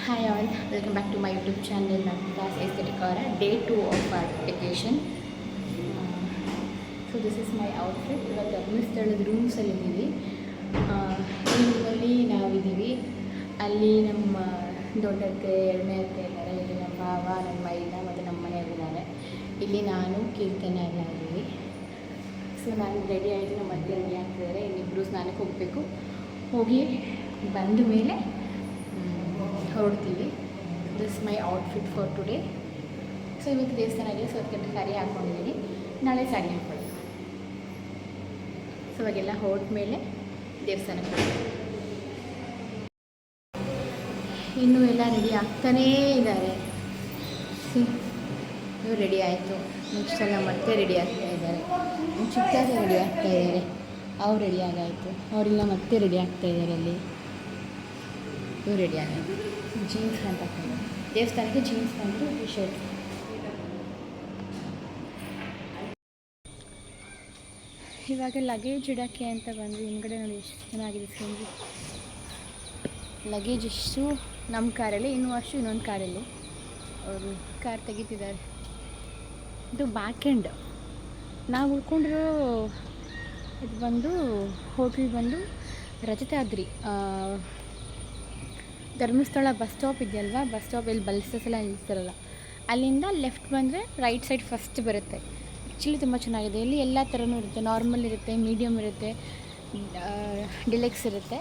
Hi all, welcome back to my YouTube channel Nandita's Aesthetic Aura, day 2 of our vacation. So this is my outfit. ಇವಾಗ ಧರ್ಮಸ್ಥಳದ ರೂಮ್ಸಲ್ಲಿ ಇದ್ದೀವಿ. ಈ ರೂಮಲ್ಲಿ ನಾವಿದ್ದೀವಿ. ಅಲ್ಲಿ ನಮ್ಮ ದೊಡ್ಡಕ್ಕೆ ಎರಡನೇ ಅತ್ತೆ ಇದ್ದಾರೆ, ಇಲ್ಲಿ ನಮ್ಮ ಭಾವ, ನಮ್ಮ ಮೈದ ಮತ್ತು ನಮ್ಮ ಮನೆಯವರಿದ್ದಾರೆ. ಇಲ್ಲಿ ನಾನು ಕೀರ್ತನ ಎಲ್ಲ ಇದ್ದೀವಿ. ಸೊ ನಾನು ರೆಡಿ ಆಯಿತು, ನಮ್ಮ ಅತ್ತೆ ರೆಡಿ ಆಗ್ತಿದ್ದಾರೆ. ಇನ್ನಿಬ್ಬರು ಸ್ನಾನಕ್ಕೆ ಹೋಗಬೇಕು. ಹೋಗಿ ಬಂದ ಮೇಲೆ ಹೊರಡ್ತೀವಿ. This my outfit for today. So ಇವತ್ತು ದೇವಸ್ಥಾನಕ್ಕೆ ಸ್ವತ್ತು ಸ್ಯಾರಿ ಹಾಕ್ಕೊಂಡಿದ್ದೀನಿ, ನಾಳೆ ಸ್ಯಾರಿ ಹಾಕ್ಕೊಳ್ಳಿ. ಸೊ ಇವಾಗೆಲ್ಲ ಹೊರಟ ಮೇಲೆ ದೇವಸ್ಥಾನಕ್ಕೆ ಹೋಗ್ತೀವಿ. ಇನ್ನೂ ಎಲ್ಲ ರೆಡಿ ಆಗ್ತಾನೇ ಇದ್ದಾರೆ. ಇವರು ರೆಡಿ ಆಯಿತು. ನೆಕ್ಸ್ಟ್ ಎಲ್ಲ ಮತ್ತೆ ರೆಡಿ ಆಗ್ತಾ ಇದ್ದಾರೆ. ಚಿಕ್ಕದಾಗಿ ರೆಡಿ ಆಗ್ತಾ ಇದ್ದಾರೆ. ಅವ್ರು ರೆಡಿ ಆಗಾಯಿತು. ಅವರೆಲ್ಲ ಮತ್ತೆ ರೆಡಿ ಆಗ್ತಾ ಇದ್ದಾರೆ. ಅಲ್ಲಿ ಇವ್ರು ರೆಡಿ ಆಗಾಯಿತು. ಜೀನ್ಸ್ ಪ್ಯಾಂಟ್ ಹಾಕೊಂಡು ದೇವಸ್ಥಾನಕ್ಕೆ ಜೀನ್ಸ್ ಪ್ಯಾಂಟು ಟಿ ಶರ್ಟ್. ಇವಾಗ ಲಗೇಜ್ ಇಡೋಕ್ಕೆ ಅಂತ ಬಂದು ಹಿಂದ್ಗಡೆ ನೋಡಿ ಎಷ್ಟು ಚೆನ್ನಾಗಿದೆ ಸೀನ್ರಿ. ಲಗೇಜ್ ಇಷ್ಟು ನಮ್ಮ ಕಾರಲ್ಲಿ, ಇನ್ನೂ ಅಷ್ಟು ಇನ್ನೊಂದು ಕಾರಲ್ಲಿ ಅವರು ಕಾರ್ ತೆಗಿತಿದ್ದಾರೆ. ಇದು ಬ್ಯಾಕ್ ಎಂಡ್. ನಾವು ಉಳ್ಕೊಂಡಿರೋ ಇದು ಬಂದು ಹೋಟೆಲ್ ಬಂದು ರಜತಾದ್ರಿ. ಧರ್ಮಸ್ಥಳ ಬಸ್ ಸ್ಟಾಪ್ ಇದೆಯಲ್ವಾ, ಬಸ್ ಸ್ಟಾಪ್ ಇಲ್ಲಿ ಬಲ್ಸಸ್ ಎಲ್ಲ ನಿಲ್ಸ್ತಾರಲ್ಲ, ಅಲ್ಲಿಂದ ಲೆಫ್ಟ್ ಬಂದರೆ ರೈಟ್ ಸೈಡ್ ಫಸ್ಟ್ ಬರುತ್ತೆ. ಆ್ಯಕ್ಚುಲಿ ತುಂಬ ಚೆನ್ನಾಗಿದೆ. ಇಲ್ಲಿ ಎಲ್ಲ ಥರನೂ ಇರುತ್ತೆ. ನಾರ್ಮಲ್ ಇರುತ್ತೆ, ಮೀಡಿಯಮ್ ಇರುತ್ತೆ, ಡಿಲೆಕ್ಸ್ ಇರುತ್ತೆ.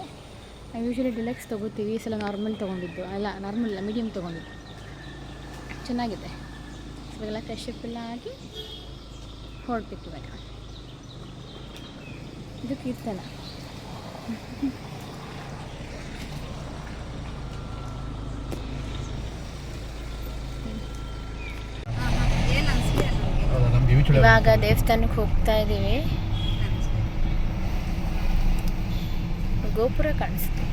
ನಾವು ಯೂಶ್ವಲಿ ಡಿಲೆಕ್ಸ್ ತೊಗೋತೀವಿ. ಈ ಸಲ ನಾರ್ಮಲ್ ತೊಗೊಂಡಿದ್ದು ಅಲ್ಲ, ನಾರ್ಮಲ್ ಇಲ್ಲ, ಮೀಡಿಯಮ್ ತೊಗೊಂಡಿದ್ದು. ಚೆನ್ನಾಗಿದೆ. ಇವಾಗೆಲ್ಲ ಫ್ರೆಶ್ ಅಪ್ ಎಲ್ಲ ಆಗಿ ಹೊರಡ್ಬೇಕು. ಇವಾಗ ಇದು ಕೀರ್ತನ. ಇವಾಗ ದೇವಸ್ಥಾನಕ್ಕೆ ಹೋಗ್ತಾ ಇದ್ದೀವಿ. ಗೋಪುರ ಕಾಣಿಸ್ತು.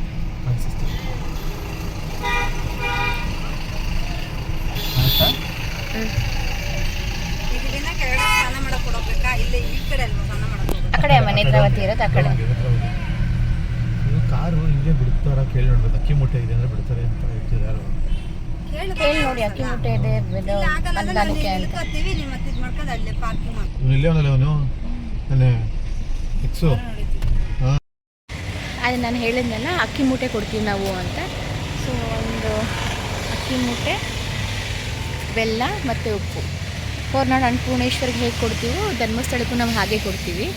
ಆ ಕಡೆ ಮನೆ ನೇತ್ರಾವತಿ ಇರೋದು ಆ ಕಡೆ. ಕಾರು ಹಿಂಗೆ ಬಿಡ್ತಾರ ಕೇಳಿ ನೋಡ್ಬೇಕು. ಅಕ್ಕಿ ಮೂಟೆ ಇದೆ ಅಂದ್ರೆ ಬಿಡ್ತಾರೆ ಅಂತ ಹೇಳ್ತಿದ್ದಾರೆ. ಕೇಳಿ ನೋಡಿ, ಅಕ್ಕಿ ಮೂಟೆ ಇದೆ ಮತದಾನಕ್ಕೆ ಅಂತ. ಇಲ್ಲೇ ಅವನಲ್ಲ ಅವನು ಫಿಕ್ಸು. ಅದು ನಾನು ಹೇಳಿದ್ನಲ್ಲ, ಅಕ್ಕಿ ಮೂಟೆ ಕೊಡ್ತೀವಿ ನಾವು ಅಂತ. ಸೊ ಒಂದು ಅಕ್ಕಿ ಮೂಟೆ, ಬೆಲ್ಲ ಮತ್ತು ಉಪ್ಪು. ಹೊರನಾಡು ಅನ್ನಪೂರ್ಣೇಶ್ವರಿಗೆ ಹೇಗೆ ಕೊಡ್ತೀವೋ ಧರ್ಮಸ್ಥಳಕ್ಕೂ ನಾವು ಹಾಗೆ ಕೊಡ್ತೀವಿ.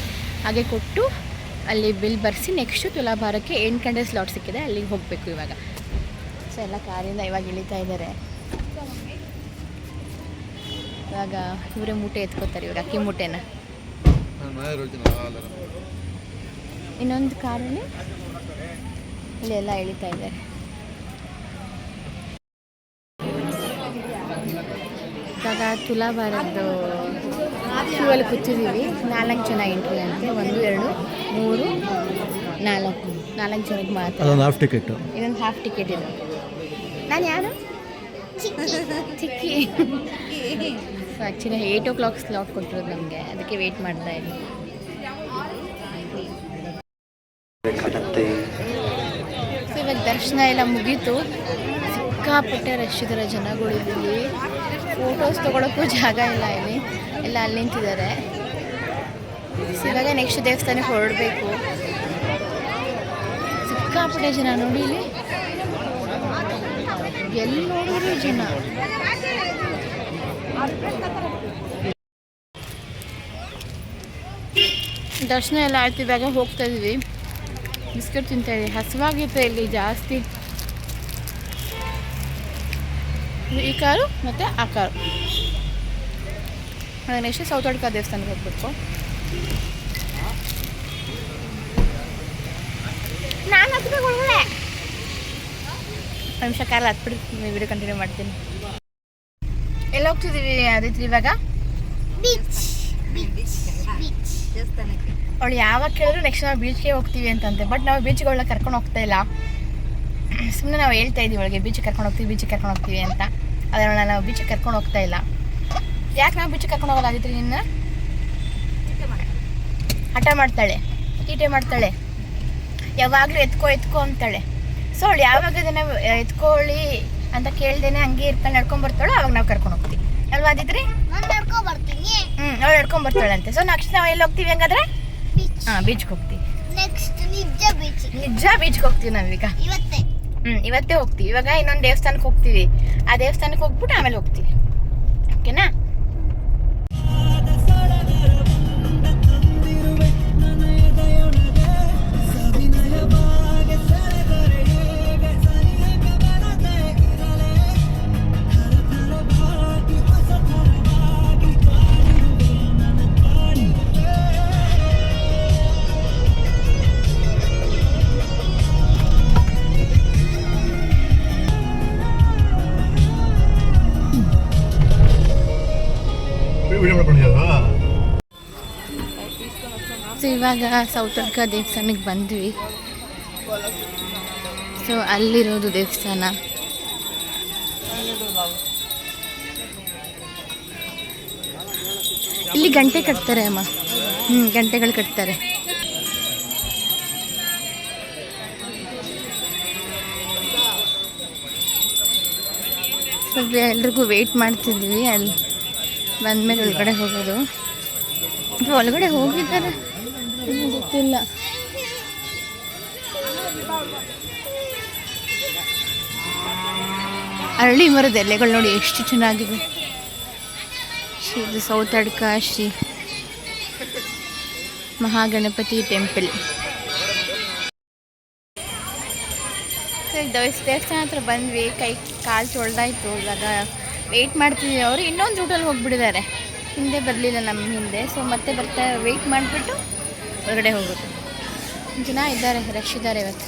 ಹಾಗೆ ಕೊಟ್ಟು ಅಲ್ಲಿ ಬಿಲ್ ಬರೆಸಿ ನೆಕ್ಸ್ಟು ತುಲಾಭಾರಕ್ಕೆ 8 ಗಂಟೆ ಸ್ಲಾಟ್ ಸಿಕ್ಕಿದೆ, ಅಲ್ಲಿಗೆ ಹೋಗಬೇಕು ಇವಾಗ. ಸೊ ಎಲ್ಲ ಕಾರಿಂದ ಇವಾಗ ಇಳಿತಾ ಇದ್ದಾರೆ. ಇವಾಗ ಇವರೇ ಮೂಟೆ ಎತ್ಕೋತಾರೆ, ಇವಾಗ ಅಕ್ಕಿ ಮೂಟೆನ. ಇನ್ನೊಂದು ಕಾರಲ್ಲಿ ಇಲ್ಲೆಲ್ಲ ಇಳಿತಾ ಇದ್ದಾರೆ. ಇವಾಗ ತುಲಾಭಾರದ್ದು ಕ್ಯೂವಲ್ಲಿ ಕೂತಿದ್ದೀವಿ. 4 ಜನ ಎಂಟ್ರಿ ಅಂತೆ. 1 2 3 4 ಜನಕ್ಕೆ ಮಾತ್ರ. Half ticket. ಇದೊಂದು ಹಾಫ್ ಟಿಕೆಟ್ ಇದೆ. ನಾನು ಯಾರು ಚಿಕ್ಕಿ. ಸೊ ಆ್ಯಕ್ಚುಲಿ 8 o'clock ಸ್ಲಾಟ್ ಕೊಟ್ಟಿರೋದು ನಮಗೆ, ಅದಕ್ಕೆ ವೆಯ್ಟ್ ಮಾಡ್ತಾ ಇದ್ದೀವಿ. ಸೊ ಇವಾಗ ದರ್ಶನ ಎಲ್ಲ ಮುಗೀತು. ಸಿಕ್ಕಾಪಟ್ಟೆ ರಶ್ ಇದ್ದಾರೆ ಜನಗಳು. ಇಲ್ಲಿ ಫೋಟೋಸ್ ತೊಗೊಳಕ್ಕೂ ಜಾಗ ಇಲ್ಲ. ಇಲ್ಲಿ ಎಲ್ಲ ಅಲ್ಲಿ ನಿಂತಿದ್ದಾರೆ. ಸೊ ಇವಾಗ ನೆಕ್ಸ್ಟ್ ದೇವಸ್ಥಾನಕ್ಕೆ ಹೊರಡಬೇಕು. ಸಿಕ್ಕಾಪಟ್ಟೆ ಜನ ನೋಡಿ, ಇಲ್ಲಿ ಎಲ್ಲಿ ನೋಡಿದ್ರು ಜನ. ದರ್ಶನ ಎಲ್ಲ ಆಯ್ತು. ಇವಾಗ ಹೋಗ್ತಾ ಇದ್ದೀವಿ. ಬಿಸ್ಕೆಟ್ ತಿಂತಾ ಇದ್ದೀವಿ. ಹಸುವಾಗಿತ್ತು ಇಲ್ಲಿ ಜಾಸ್ತಿ. ಈ ಕಾರು ಮತ್ತು ಆ ಕಾರು. ನೆಕ್ಸ್ಟ್ ಸೌತಡ್ಕ ದೇವಸ್ಥಾನಕ್ಕೆ ಹೋಗ್ಬೇಕು. ನಾನು ಹತ್ಬೇಕು ಒಳಗಡೆ. ನಿಮಿಷ ಕಾರಲ್ಲಿ ಹತ್ಬಿಟ್ಟು ವಿಡಿಯೋ ಕಂಟಿನ್ಯೂ ಮಾಡ್ತೀನಿ. ಎಲ್ಲ ಹೋಗ್ತಿದ್ದೀವಿ ಆದಿತ್ರಿ ಇವಾಗ? ಬೀಚ್. ಅವಳು ಯಾವಾಗ ಕೇಳಿದ್ರು ನೆಕ್ಸ್ಟ್ ನಾವು ಬೀಚ್ಗೆ ಹೋಗ್ತೀವಿ ಅಂತಂತೆ. ಬಟ್ ನಾವು ಬೀಚ್ಗೆ ಅವಳ ಕರ್ಕೊಂಡು ಹೋಗ್ತಾ ಇಲ್ಲ. ಸುಮ್ಮನೆ ನಾವು ಹೇಳ್ತಾ ಇದ್ದೀವಿ ಅವಳಿಗೆ ಬೀಚಿಗೆ ಕರ್ಕೊಂಡು ಹೋಗ್ತೀವಿ ಅಂತ. ಅದನ್ನು ನಾವು ಬೀಚಿಗೆ ಕರ್ಕೊಂಡು ಹೋಗ್ತಾ ಇಲ್ಲ. ಯಾಕೆ ನಾವು ಬೀಚಿಗೆ ಕರ್ಕೊಂಡು ಹೋಗೋಲ್ಲ ಆದಿತ್ರಿ? ನಿನ್ನ ಹಠ ಮಾಡ್ತಾಳೆ, ತೀಟೆ ಮಾಡ್ತಾಳೆ, ಯಾವಾಗಲೂ ಎತ್ಕೋ ಅಂತಾಳೆ. ಸೊ ಅವಳು ಯಾವಾಗ ಅದನ್ನು ಎತ್ಕೊಳ್ಳಿ ಅಂತ ಕೇಳ್ದೇನೆ ಹಂಗೆ ಇರ್ಕೊಂಡು ನಡ್ಕೊಂಡ್ ಬರ್ತಾಳೋ ಅವಾಗ ನಾವು ಕರ್ಕೊಂಡು ಹೋಗ್ತೀವಿ ಅಲ್ವಾ ಆದಿತ್ರಿ? ಅವಳು ನಡ್ಕೊಂಡ್ ಬರ್ತಾಳಂತೆ. ಸೊ ನೆಕ್ಸ್ಟ್ ನಾವು ಎಲ್ಲಿ ಹೋಗ್ತೀವಿ ಹಂಗಾದ್ರೆ? ಬೀಚ್ಗೆ ಹೋಗ್ತೀವಿ. ನಿಜ ಬೀಚ್ಗೆ ಹೋಗ್ತೀವಿ ನಾವೀಗ. ಇವತ್ತೇ ಹೋಗ್ತೀವಿ. ಇವಾಗ ಇನ್ನೊಂದು ದೇವಸ್ಥಾನಕ್ಕೆ ಹೋಗ್ತೀವಿ. ಆ ದೇವಸ್ಥಾನಕ್ಕೆ ಹೋಗ್ಬಿಟ್ಟು ಆಮೇಲೆ ಹೋಗ್ತೀವಿ. ಓಕೆನಾ? ಸೊ ಇವಾಗ ಸೌತಡ್ಕ ದೇವಸ್ಥಾನಕ್ಕೆ ಬಂದ್ವಿ. ಸೊ ಅಲ್ಲಿರೋದು ದೇವಸ್ಥಾನ. ಇಲ್ಲಿ ಗಂಟೆ ಕಟ್ತಾರೆ ಅಮ್ಮ. ಗಂಟೆಗಳು ಕಟ್ತಾರೆ. ಸ್ವಲ್ಪ ಎಲ್ರಿಗೂ ವೆಯ್ಟ್ ಮಾಡ್ತಿದ್ವಿ. ಅಲ್ಲಿ ಬಂದಮೇಲೆ ಒಳಗಡೆ ಹೋಗೋದು. ಒಳಗಡೆ ಹೋಗಿದ್ದಾರೆ ಗೊತ್ತಿಲ್ಲ. ಅರಳಿ ಮರದ ಎಲೆಗಳು ನೋಡಿ ಎಷ್ಟು ಚೆನ್ನಾಗಿವೆ. ಇದು ಸೌತಡ್ಕ ಶ್ರೀ ಮಹಾಗಣಪತಿ ಟೆಂಪಲ್. ದೇವಸ್ಥಾನ ಹತ್ರ ಬಂದ್ವಿ. ಕೈ ಕಾಲು ತೊಳ್ದಾಯ್ತು. ಇವಾಗ ವೆಯ್ಟ್ ಮಾಡ್ತಿದ್ವಿ. ಅವರು ಇನ್ನೊಂದು ರೂಟಲ್ಲಿ ಹೋಗ್ಬಿಟ್ಟಿದ್ದಾರೆ. ಹಿಂದೆ ಬರಲಿಲ್ಲ ನಮ್ಮ ಹಿಂದೆ. ಸೊ ಮತ್ತೆ ಬರ್ತಾ ವೆಯ್ಟ್ ಮಾಡಿಬಿಟ್ಟು ಹೊರಗಡೆ ಹೋಗೋದು. ಜನ ಇದ್ದಾರೆ, ರಶ್ ಇದ್ದಾರೆ ಇವತ್ತು.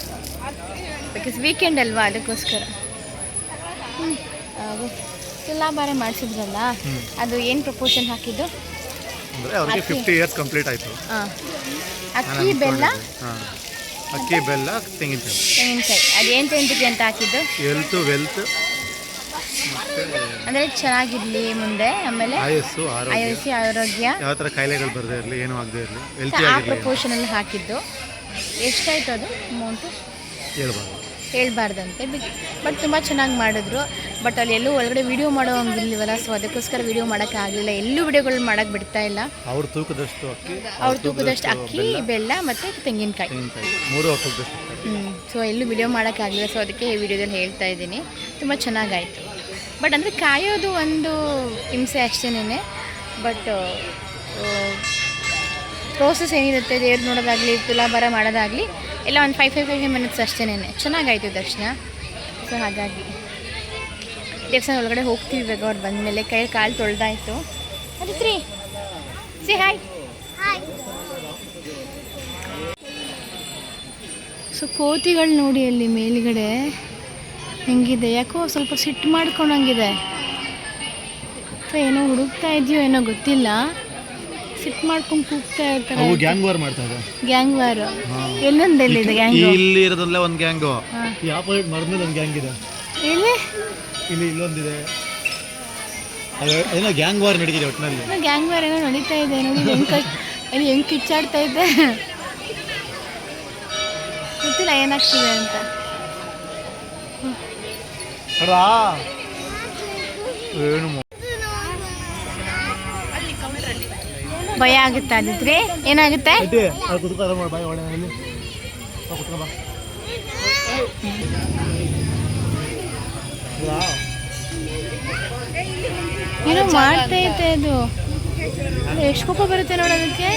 ಬಿಕಾಸ್ ವೀಕೆಂಡ್ ಅಲ್ವಾ, ಅದಕ್ಕೋಸ್ಕರ. ತುಲಾಭಾರ ಮಾಡಿಸಿದ್ರಲ್ಲ, ಅದು ಏನು ಪ್ರಪೋರ್ಷನ್ ಹಾಕಿದ್ದು? ಅವರಿಗೆ 50 ಇಯರ್ಸ್ ಕಂಪ್ಲೀಟ್ ಆಯಿತು. ಅಕ್ಕಿ ಬೆಲ್ಲ, ಅಕ್ಕಿ ಬೆಲ್ಲ, ತೆಂಗಿನಕಾಯಿ. ಅದೇನು ತಿಂತಿದ್ವಿ ಅಂತ ಹಾಕಿದ್ದು? ಹೆಲ್ತ್ ವೆಲ್ತ್ ಅಂದರೆ ಚೆನ್ನಾಗಿರ್ಲಿ ಮುಂದೆ. ಆಮೇಲೆ ಆಯುಸ್ಸು ಆರೋಗ್ಯ, ಯಾವ ಥರ ಕಾಯಿಲೆಗಳು ಬರದೇ ಇರಲಿ, ಏನೂ ಆಗದೆ ಇರಲಿ, ಆ ಪ್ರಪೋರ್ಷನಲ್ಲಿ ಹಾಕಿದ್ದು. ಎಷ್ಟಾಯಿತು ಅದು ಅಮೌಂಟು? ಹೇಳ್ಬಾರ್ದಂತೆ. ಬಟ್ ತುಂಬ ಚೆನ್ನಾಗಿ ಮಾಡಿದ್ರು. ಬಟ್ ಅಲ್ಲಿ ಎಲ್ಲೂ ಒಳಗಡೆ ವೀಡಿಯೋ ಮಾಡೋ ಹಂಗಿಲ್ವಲ್ಲ. ಸೊ ಅದಕ್ಕೋಸ್ಕರ ವೀಡಿಯೋ ಮಾಡೋಕ್ಕಾಗಲಿಲ್ಲ. ಎಲ್ಲೂ ವೀಡಿಯೋಗಳು ಮಾಡೋಕ್ಕೆ ಬಿಡ್ತಾ ಇಲ್ಲ. ಅವ್ರ ತೂಕದಷ್ಟು ಅಕ್ಕಿ ಬೆಲ್ಲ ಮತ್ತು ತೆಂಗಿನಕಾಯಿ 3 ಹಾಕೋದಷ್ಟು. ಸೊ ಎಲ್ಲೂ ವೀಡಿಯೋ ಮಾಡೋಕ್ಕಾಗಲಿಲ್ಲ. ಸೊ ಅದಕ್ಕೆ ಈ ವಿಡಿಯೋದಲ್ಲಿ ಹೇಳ್ತಾ ಇದ್ದೀನಿ. ತುಂಬ ಚೆನ್ನಾಗಾಯಿತು. ಬಟ್ ಅಂದರೆ ಕಾಯೋದು ಒಂದು ಹಿಂಸೆ ಅಷ್ಟೇನೆ. ಬಟ್ ಪ್ರೋಸೆಸ್ ಏನಿರುತ್ತೆ, ದೇವ್ರು ನೋಡೋದಾಗಲಿ, ತುಲಾಭಾರ ಮಾಡೋದಾಗಲಿ, ಎಲ್ಲ ಒಂದು 5 ಮಿನಿಟ್ಸ್ ಅಷ್ಟೇನೆ. ಚೆನ್ನಾಗಾಯಿತು ದರ್ಶನ. ಸೊ ಹಾಗಾಗಿ ದೇವಸ್ಥಾನ ಒಳಗಡೆ ಹೋಗ್ತೀವಿ ಇವಾಗ. ಅವ್ರು ಬಂದಮೇಲೆ ಕಾಲು ತೊಳ್ದಾಯಿತು. ಅದಿತ್ರಿ ಸಿ ಹಾಯ್. ಸೊ ಕೋತಿಗಳು ನೋಡಿ ಅಲ್ಲಿ ಮೇಲುಗಡೆ ಹೆಂಗಿದೆ. ಯಾಕೋ ಸ್ವಲ್ಪ ಸಿಟ್ಟು ಮಾಡ್ಕೊಂಡಂಗಿದೆ. ಏನೋ ಹುಡುಕ್ತಾ ಇದೆಯೋ ಏನೋ ಗೊತ್ತಿಲ್ಲ. ಸಿಟ್ಟು ಮಾಡ್ಕೊಂಡು ಕೂಗ್ತಾ ಇರ್ತಾರೆ. ಗ್ಯಾಂಗ್ ವಾರ್ ಮಾಡ್ತಾ ಇದ್ದಾರೆ. ಗ್ಯಾಂಗ್ ವಾರ್ ಎಲ್ಲೊಂದೆಲ್ಲಿದೆ ಗ್ಯಾಂಗ್? ಇಲ್ಲಿ ಇರೋದಲ್ಲ ಒಂದು ಗ್ಯಾಂಗು. ಈ ಆಪೋಸಿಟ್ ಮರದಲ್ಲಿ ಒಂದು ಗ್ಯಾಂಗ್ ಇದೆ. ಇಲ್ಲೊಂದಿದೆ. ಏನೋ ಗ್ಯಾಂಗ್ ವಾರ್ ನಡೀತಿದೆ ಒಟ್ಟಿನಲ್ಲಿ. ಗ್ಯಾಂಗ್ ವಾರ್ ಏನೋ ನಡೀತಾ ಇದೆ ನೋಡಿ. ಹೆಂಗೆ ಕಿಚ್ಚಾಡ್ತಾ ಇದೆ ಗೊತ್ತಿಲ್ಲ ಏನಾಗ್ತಿದೆ ಅಂತ. ಭಯ ಆಗುತ್ತೆ ಅದಿದ್ರೆ. ಏನಾಗುತ್ತೆ? ಏನೋ ಮಾಡ್ತೈತೆ ಅದು. ಎಷ್ಟು ಕೋಪ ಬರುತ್ತೆ ನೋಡೋದಕ್ಕೆ.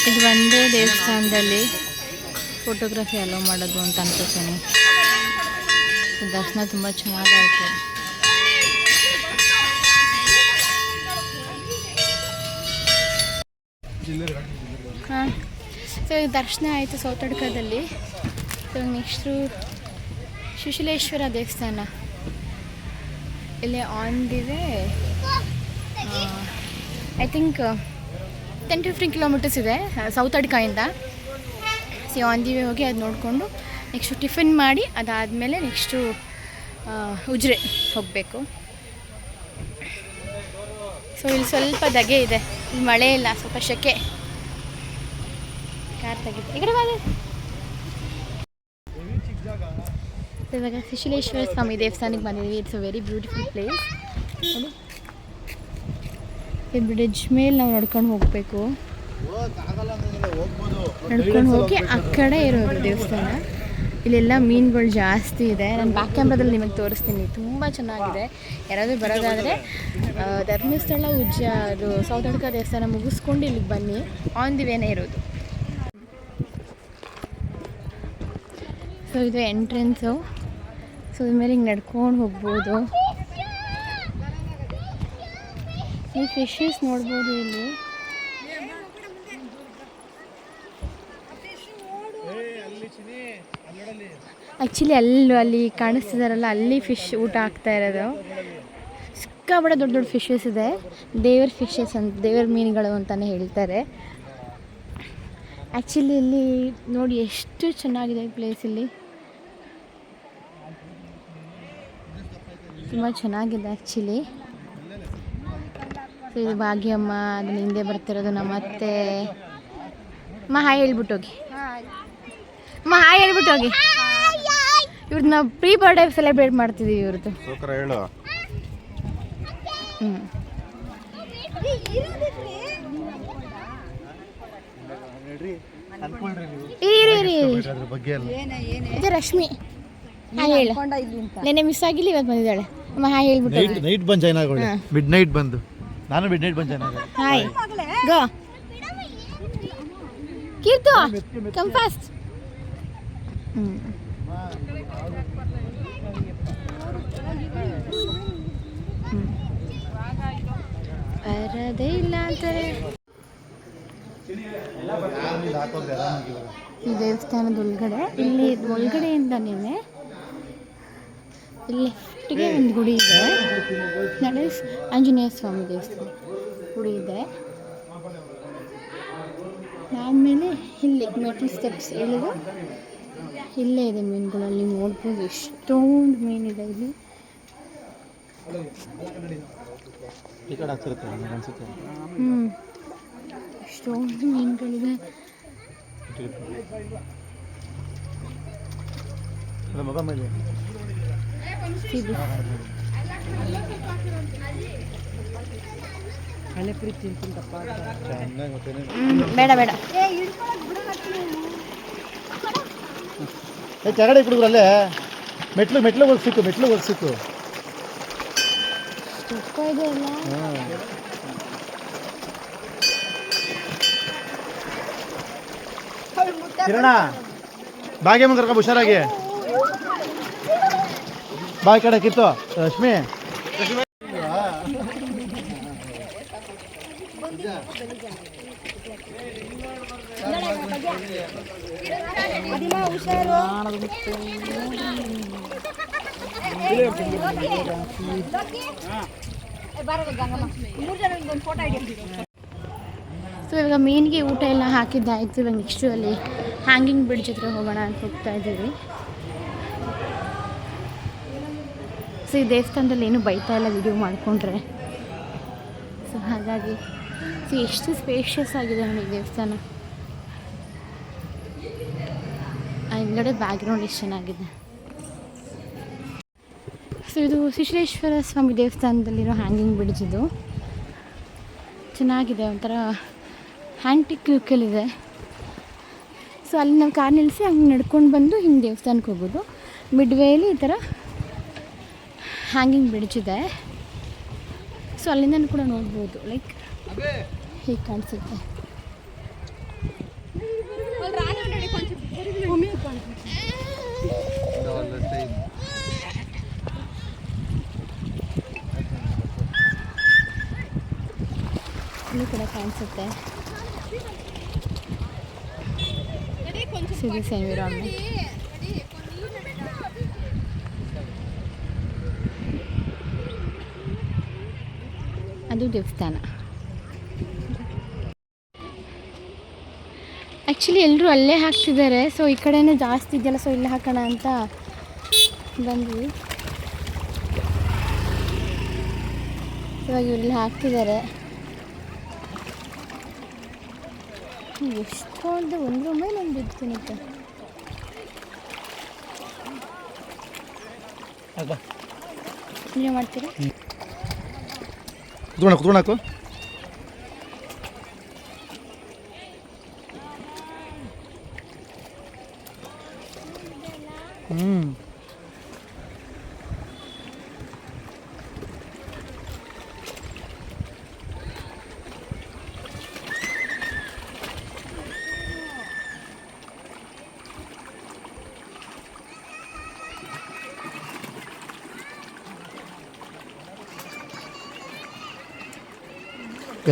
ಇದು ಒಂದೇ ದೇವಸ್ಥಾನದಲ್ಲಿ ಫೋಟೋಗ್ರಫಿ ಅಲೋ ಮಾಡೋದು ಅಂತ ಅನ್ಕೋತೀನಿ. ದರ್ಶನ ತುಂಬ ಚೆನ್ನಾಗಾಯಿತು. ಹಾಂ, ಸೊ ದರ್ಶನ ಆಯಿತು ಸೌತಡ್ಕದಲ್ಲಿ. ಸೊ ನೆಕ್ಸ್ಟು ಶಿಶಿಲೇಶ್ವರ ದೇವಸ್ಥಾನ ಇಲ್ಲಿ on the way. I think 10-15 kilometres ಇದೆ ಸೌತಡ್ಕದಿಂದ. ಸೊ ಆನ್ ದಿ ವೇ ಹೋಗಿ ಅದು ನೋಡಿಕೊಂಡು ನೆಕ್ಸ್ಟು ಟಿಫಿನ್ ಮಾಡಿ ಅದಾದಮೇಲೆ ನೆಕ್ಸ್ಟು ಉಜಿರೆ ಹೋಗಬೇಕು. ಸೊ ಇಲ್ಲಿ ಸ್ವಲ್ಪ ಧಗೆ ಇದೆ. ಇಲ್ಲಿ ಮಳೆ ಇಲ್ಲ, ಸ್ವಲ್ಪ ಶೆಕೆ. ಕಾರ್ ತೆಗಿದೆ ಈ ಕಡೆ ಬಾದೆ. ಇವಾಗ ಶಿಶಿಲೇಶ್ವರ ಸ್ವಾಮಿ ದೇವಸ್ಥಾನಕ್ಕೆ ಬಂದಿದ್ದೀವಿ. It's a very beautiful place. ನೋಡಿ, ಈ ಬ್ರಿಡ್ಜ್ ಮೇಲೆ ನಾವು ನಡ್ಕೊಂಡು ಹೋಗಬೇಕು. ನಡ್ಕೊಂಡು ಹೋಗಿ ಆ ಕಡೆ ಇರೋದು ದೇವಸ್ಥಾನ. ಇಲ್ಲೆಲ್ಲ ಮೀನುಗಳು ಜಾಸ್ತಿ ಇದೆ. ನಾನು ಬ್ಯಾಕ್ ಕ್ಯಾಮ್ರಾದಲ್ಲಿ ನಿಮಗೆ ತೋರಿಸ್ತೀನಿ, ತುಂಬ ಚೆನ್ನಾಗಿದೆ. ಯಾರಾದರೂ ಬರೋದಾದರೆ ಧರ್ಮಸ್ಥಳ ಅದು ಸೌತಡ್ಕ ದೇವಸ್ಥಾನ ಮುಗಿಸ್ಕೊಂಡು ಇಲ್ಲಿಗೆ ಬನ್ನಿ, ಆನ್ ದಿ ವೇನೇ ಇರೋದು. ಸೊ ಇದು ಎಂಟ್ರೆನ್ಸು. ಸೊ ಇದ್ಮೇಲೆ ಹಿಂಗೆ ನಡ್ಕೊಂಡು ಹೋಗ್ಬೋದು. ಈ ಫಿಶಸ್ ನೋಡ್ಬೋದು ಇಲ್ಲಿ. ಆ್ಯಕ್ಚುಲಿ ಅಲ್ಲಿ ಕಾಣಿಸ್ತಿದಾರಲ್ಲ, ಅಲ್ಲಿ ಫಿಶ್ ಊಟ ಆಗ್ತಾ ಇರೋದು. ಸಿಕ್ಕಾಬಡೆ ದೊಡ್ಡ ದೊಡ್ಡ ಫಿಶಸ್ ಇದೆ. ದೇವರ ಫಿಶಸ್ ಅಂತ, ದೇವರ ಮೀನುಗಳು ಅಂತಲೇ ಹೇಳ್ತಾರೆ. ಆ್ಯಕ್ಚುಲಿ ಇಲ್ಲಿ ನೋಡಿ ಎಷ್ಟು ಚೆನ್ನಾಗಿದೆ ಈ ಪ್ಲೇಸ್. ಇಲ್ಲಿ ತುಂಬ ಚೆನ್ನಾಗಿದೆ ಆ್ಯಕ್ಚುಲಿ. ಸೊ ಇದು ಭಾಗ್ಯಮ್ಮ, ಅದನ್ನ ಹಿಂದೆ ಬರ್ತಿರೋದು ನಮ್ಮ ಅತ್ತೆ. ಹಾಯ್ ಹೇಳ್ಬಿಟ್ಟೋಗಿ, ಹಾಯ್ ಹೇಳ್ಬಿಟ್ಟೋಗಿ. ಇವ್ರದ್ದು ನಾವು ಪ್ರೀ ಬರ್ಡೇ ಸೆಲೆಬ್ರೇಟ್ ಮಾಡ್ತಿದ್ದೀವಿ ಇವ್ರದ್ದು. ಹೇಳು. ಇದು ರಶ್ಮಿ. ಹಾಯ್ ಹೇಳು. ನೆನ್ನೆ ಮಿಸ್ ಆಗಿಲ್ಲ, ಇವತ್ತು ಬಂದಿದ್ದಾಳೆ. ಅಮ್ಮ ಹಾಯ್ ಹೇಳ್ಬಿಟ್ಟು. ನೈಟ್ ಬಂದು ಜಾಯ್ನ್ ಆಗೋಳೆ. ಮಿಡ್ ನೈಟ್ ಬಂದು, ನಾನು ಮಿಡ್ ನೈಟ್ ಬಂದು ಜಾಯ್ನ್ ಆಗೋಳೆ. ಹಾಯ್ ಗೋ ಕೀರ್ತು, ಕಮ್ ಫಾಸ್ಟ್. ಬರದೇ ಇಲ್ಲ ಅಂತಾರೆ. ಈ ದೇವಸ್ಥಾನದ ಒಳಗಡೆ, ಇಲ್ಲಿ ಒಳಗಡೆಯಿಂದನೇ ಲೆಫ್ಟ್ಗೆ ಒಂದು ಗುಡಿ ಇದೆ. ನಡೇಶ್ ಆಂಜನೇಯ ಸ್ವಾಮಿ ದೇವಸ್ಥಾನ ಗುಡಿ ಇದೆ. ಆಮೇಲೆ ಇಲ್ಲಿ ಮೆಟಲ್ ಸ್ಟೆಪ್ಸ್ ಇಳಿದು ಇಲ್ಲೇ ಇದೆ ಮೀನುಗಳಲ್ಲಿ ನೋಡ್ಬೋದು. ಎಷ್ಟೊಂದು ಮೀನಿದೆ ಇಲ್ಲಿ. ಎಷ್ಟೊಂದು ಮೀನುಗಳಿದೆ. ಬೇಡ ಬೇಡ, ಕೆಳಗಡೆ ಕುಡಿದ್ರಲ್ಲೇ ಮೆಟ್ಲು ಸಿಕ್ಕು ತುಪ್ಪ ಇದೆ ಅಲ್ಲ. ಕಿರಣ, ಭಾಗ್ಯಮ್ಮ ಕರ್ಕೊಂಡು ಹುಷಾರಾಗಿ ಬಾ. ಕಡೆ ಕಿತ್ತು ರಶ್ಮಿ. ಸೊ ಇವಾಗ ಮೀನಿಗೆ ಊಟ ಎಲ್ಲ ಹಾಕಿದ್ದಾಯಿತು. ಇವಾಗ ನೆಕ್ಸ್ಟು ಅಲ್ಲಿ ಹ್ಯಾಂಗಿಂಗ್ ಬ್ರಿಡ್ಜ್ ಹತ್ರ ಹೋಗೋಣ ಅಂತ ಹೋಗ್ತಾ ಇದ್ದೀವಿ. ಸೊ ಈ ದೇವಸ್ಥಾನದಲ್ಲಿ ಏನೂ ಬೈತಾ ಇಲ್ಲ ವಿಡಿಯೋ ಮಾಡಿಕೊಂಡ್ರೆ. ಸೊ ಹಾಗಾಗಿ ಸೊ ಎಷ್ಟು ಸ್ಪೇಷಿಯಸ್ ಆಗಿದೆ ನೋಡಿ ದೇವಸ್ಥಾನ. ಹಿಂಗಡೆ ಬ್ಯಾಕ್ಗ್ರೌಂಡ್ ಎಷ್ಟು ಚೆನ್ನಾಗಿದೆ. ಸೊ ಇದು ಶಿಶಿಲೇಶ್ವರ ಸ್ವಾಮಿ ದೇವಸ್ಥಾನದಲ್ಲಿರೋ ಹ್ಯಾಂಗಿಂಗ್ ಬ್ರಿಡ್ಜ್. ಇದು ಚೆನ್ನಾಗಿದೆ, ಒಂಥರ ಹ್ಯಾಂಟಿಕ್ ಲುಕ್ಕಲ್ಲಿದೆ. ಸೊ ಅಲ್ಲಿ ನಾವು ಕಾರ್ ನಿಲ್ಲಿಸಿ ಹಂಗೆ ನಡ್ಕೊಂಡು ಬಂದು ಹಿಂಗೆ ದೇವಸ್ಥಾನಕ್ಕೆ ಹೋಗೋದು. ಮಿಡ್ವೇಲಿ ಈ ಥರ ಹ್ಯಾಂಗಿಂಗ್ ಬ್ರಿಡ್ಜ್ ಇದೆ. ಸೊ ಅಲ್ಲಿಂದ ಕೂಡ ನೋಡ್ಬೋದು, ಲೈಕ್ ಹೀಗೆ ಕಾಣಿಸುತ್ತೆ. ಇಲ್ಲಿ ಕೂಡ ಕಾಣಿಸುತ್ತೆ. Series environment. ಅದು ದೇವಸ್ಥಾನ. ಆ್ಯಕ್ಚುಲಿ ಎಲ್ಲರೂ ಅಲ್ಲೇ ಹಾಕ್ತಿದ್ದಾರೆ. ಸೊ ಈ ಕಡೆನೇ ಜಾಸ್ತಿ ಇದೆಯಲ್ಲ, ಸೊ ಇಲ್ಲೇ ಹಾಕೋಣ ಅಂತ ಬಂದ್ವಿ. ಇವಾಗ ಇವರೆಲ್ಲ ಹಾಕ್ತಿದ್ದಾರೆ. ಎಷ್ಟೊಂದು ಒಂದ್ರ ಮೇಲೆ ಒಂದು ಇರ್ತೀನಿ. ಅಲ್ವಾ ನೀವು ಮಾಡ್ತೀರಾ? ಕುತ್ಕೊಳಕು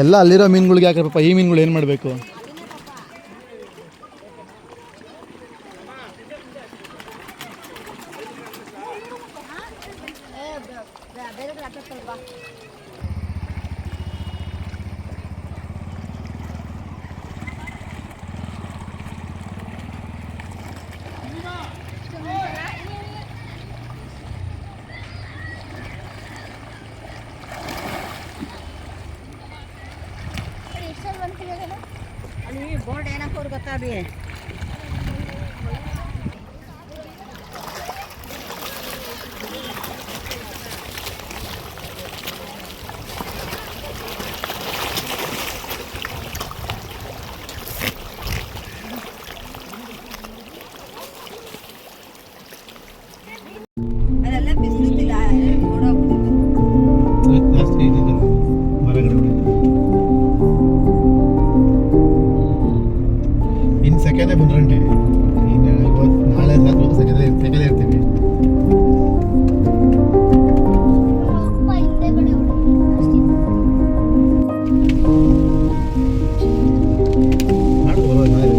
ಎಲ್ಲ ಅಲ್ಲಿರೋ ಮೀನುಗಳಿಗೆ ಯಾಕೆ ಪಾಪ ಈ ಮೀನುಗಳು ಏನು ಮಾಡಬೇಕು? ಅಲ್ಲಿ ಬೋರ್ಡ್ ಏನಕ್ಕೆ ಅವ್ರು ಗೊತ್ತಾಡಿ ಅದೆಲ್ಲ ಬಿಸಿಲಿಲ್ಲ ಓಡೋಗ್ಬಿಟ್ಟಿತ್ತು. ಜಾಸ್ತಿ ಮರಗಳು ಇನ್ನು ಸೆಕೆಂಡೇ ಬಂದ್ರಂಟೆ. ಇನ್ನು ಇವತ್ತು ನಾಳೆ ಸಾಕು ಸೆಕೆಂಡೇ ಇರ್ತೀವಿ. ನಾಳೆ ಬರೋ ನಾಳೆ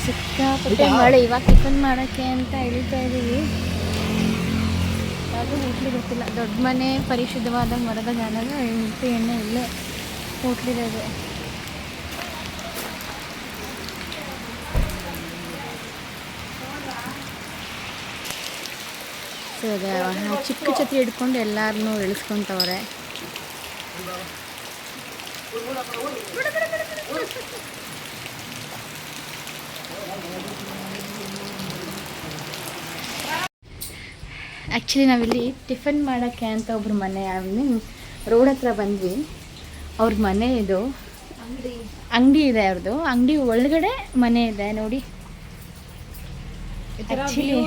ಸಿಕ್ಕಾಪಟ್ಟೆ ಮಳೆ. ಇವಾಗ ಟಿಫನ್ ಮಾಡೋಕ್ಕೆ ಅಂತ ಇಳಿತಾ ಇದ್ದೀವಿ. ಅದು ಹೋಟ್ಲು ಗೊತ್ತಿಲ್ಲ. ದೊಡ್ಡ ಮನೆ, ಪರಿಶುದ್ಧವಾದ ಮರದ ಗಾನದ ಇಂಟು ಎಣ್ಣೆ ಇಲ್ಲೇ ಹೋಟ್ಲಿರೋದು. ಸೊ ಚಿಕ್ಕ ಛತ್ರಿ ಹಿಡ್ಕೊಂಡು ಎಲ್ಲಾರನ್ನೂ ಇಳಿಸ್ಕೊತವ್ರೆ. ಆ್ಯಕ್ಚುಲಿ ನಾವಿಲ್ಲಿ ಟಿಫನ್ ಮಾಡೋಕ್ಕೆ ಅಂತ ಒಬ್ರು ಮನೆ ರೋಡ್ ಹತ್ರ ಬಂದ್ವಿ. ಅವ್ರ ಮನೆ ಇದು ಅಂಗಡಿ ಇದೆ. ಅವ್ರದ್ದು ಅಂಗಡಿ ಒಳಗಡೆ ಮನೆ ಇದೆ ನೋಡಿ. ಆ್ಯಕ್ಚುಲಿ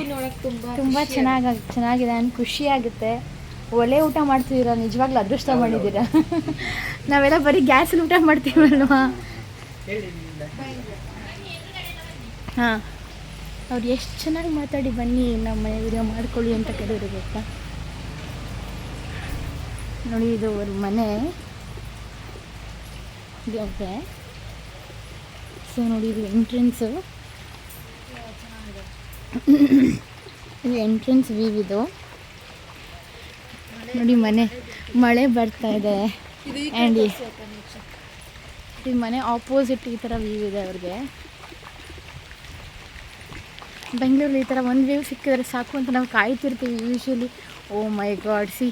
ತುಂಬ ಚೆನ್ನಾಗಿದೆ. ನನಗೆ ಖುಷಿ ಆಗುತ್ತೆ. ಒಳ್ಳೆ ಊಟ ಮಾಡ್ತಿದ್ದೀರಾ, ನಿಜವಾಗ್ಲೂ ಅದೃಷ್ಟ ಮಾಡಿದ್ದೀರಾ. ನಾವೆಲ್ಲ ಬರೀ ಗ್ಯಾಸಲ್ಲಿ ಊಟ ಮಾಡ್ತೀವಲ್ವಾ. ಹಾಂ, ಅವ್ರು ಎಷ್ಟು ಚೆನ್ನಾಗಿ ಮಾತಾಡಿ ಬನ್ನಿ ನಮ್ಮ ಮನೆ ವಿಡಿಯೋ ಮಾಡ್ಕೊಳ್ಳಿ ಅಂತ ಕರೆಯೋರು ಗೊತ್ತಾ. ನೋಡಿ ಇದು ಅವ್ರ ಮನೆ ಇದೆ. ಸೊ ನೋಡಿ ಇದು ಎಂಟ್ರೆನ್ಸು. ಇದು ಎಂಟ್ರೆನ್ಸ್ ವ್ಯೂ. ಇದು ನೋಡಿ ಮಳೆ ಬರ್ತಾ ಇದೆ. ಆ್ಯಂಡ್ ಇದು ಮನೆ ಆಪೋಸಿಟ್ ಈ ಥರ ವ್ಯೂ ಇದೆ ಅವ್ರಿಗೆ. ಬೆಂಗಳೂರಲ್ಲಿ ಈ ಥರ ಒಂದು ವ್ಯೂ ಸಿಕ್ಕಿದ್ರೆ ಸಾಕು ಅಂತ ನಾವು ಕಾಯ್ತಿರ್ತೀವಿ ಯೂಶ್ವಲಿ. ಓ ಮೈ ಗಾಡ್, ಸಿ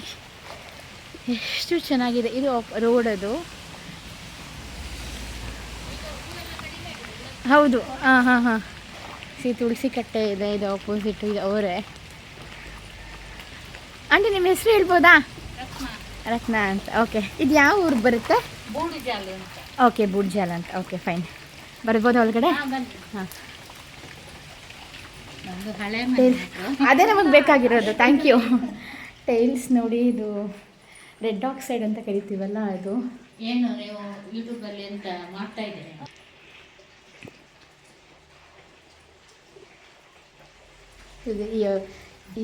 ಎಷ್ಟು ಚೆನ್ನಾಗಿದೆ. ಇದು ರೋಡ್ ಅದು. ಹೌದು, ಹಾಂ ಸಿ ತುಳಸಿ ಕಟ್ಟೆ ಇದೆ. ಇದು ಆಪೋಸಿಟ್ ಇದು ಅವರೇ. ಆಂಟಿ ನಿಮ್ಮ ಹೆಸರು ಹೇಳ್ಬೋದಾ? ರತ್ನ ಅಂತ. ಓಕೆ, ಇದು ಯಾವ ಊರಿಗೆ ಬರುತ್ತೆ? ಓಕೆ, ಬೂಡ್ಜಾಲ ಅಂತ. Okay, fine. ಬರ್ಬೋದಾ ಒಳಗಡೆ? ಹಾಂ, ಅದೇ ನಮಗೆ ಬೇಕಾಗಿರೋದು. Thank you. ಟೈಲ್ಸ್ ನೋಡಿ, ಇದು ರೆಡ್ ಆಕ್ಸೈಡ್ ಅಂತ ಕರಿತೀವಲ್ಲ ಅದು. ಏನು ನೀವು ಯೂಟ್ಯೂಬಲ್ಲಿ ಅಂತ ಮಾಡ್ತಾ ಇದ್ದೀರಿ?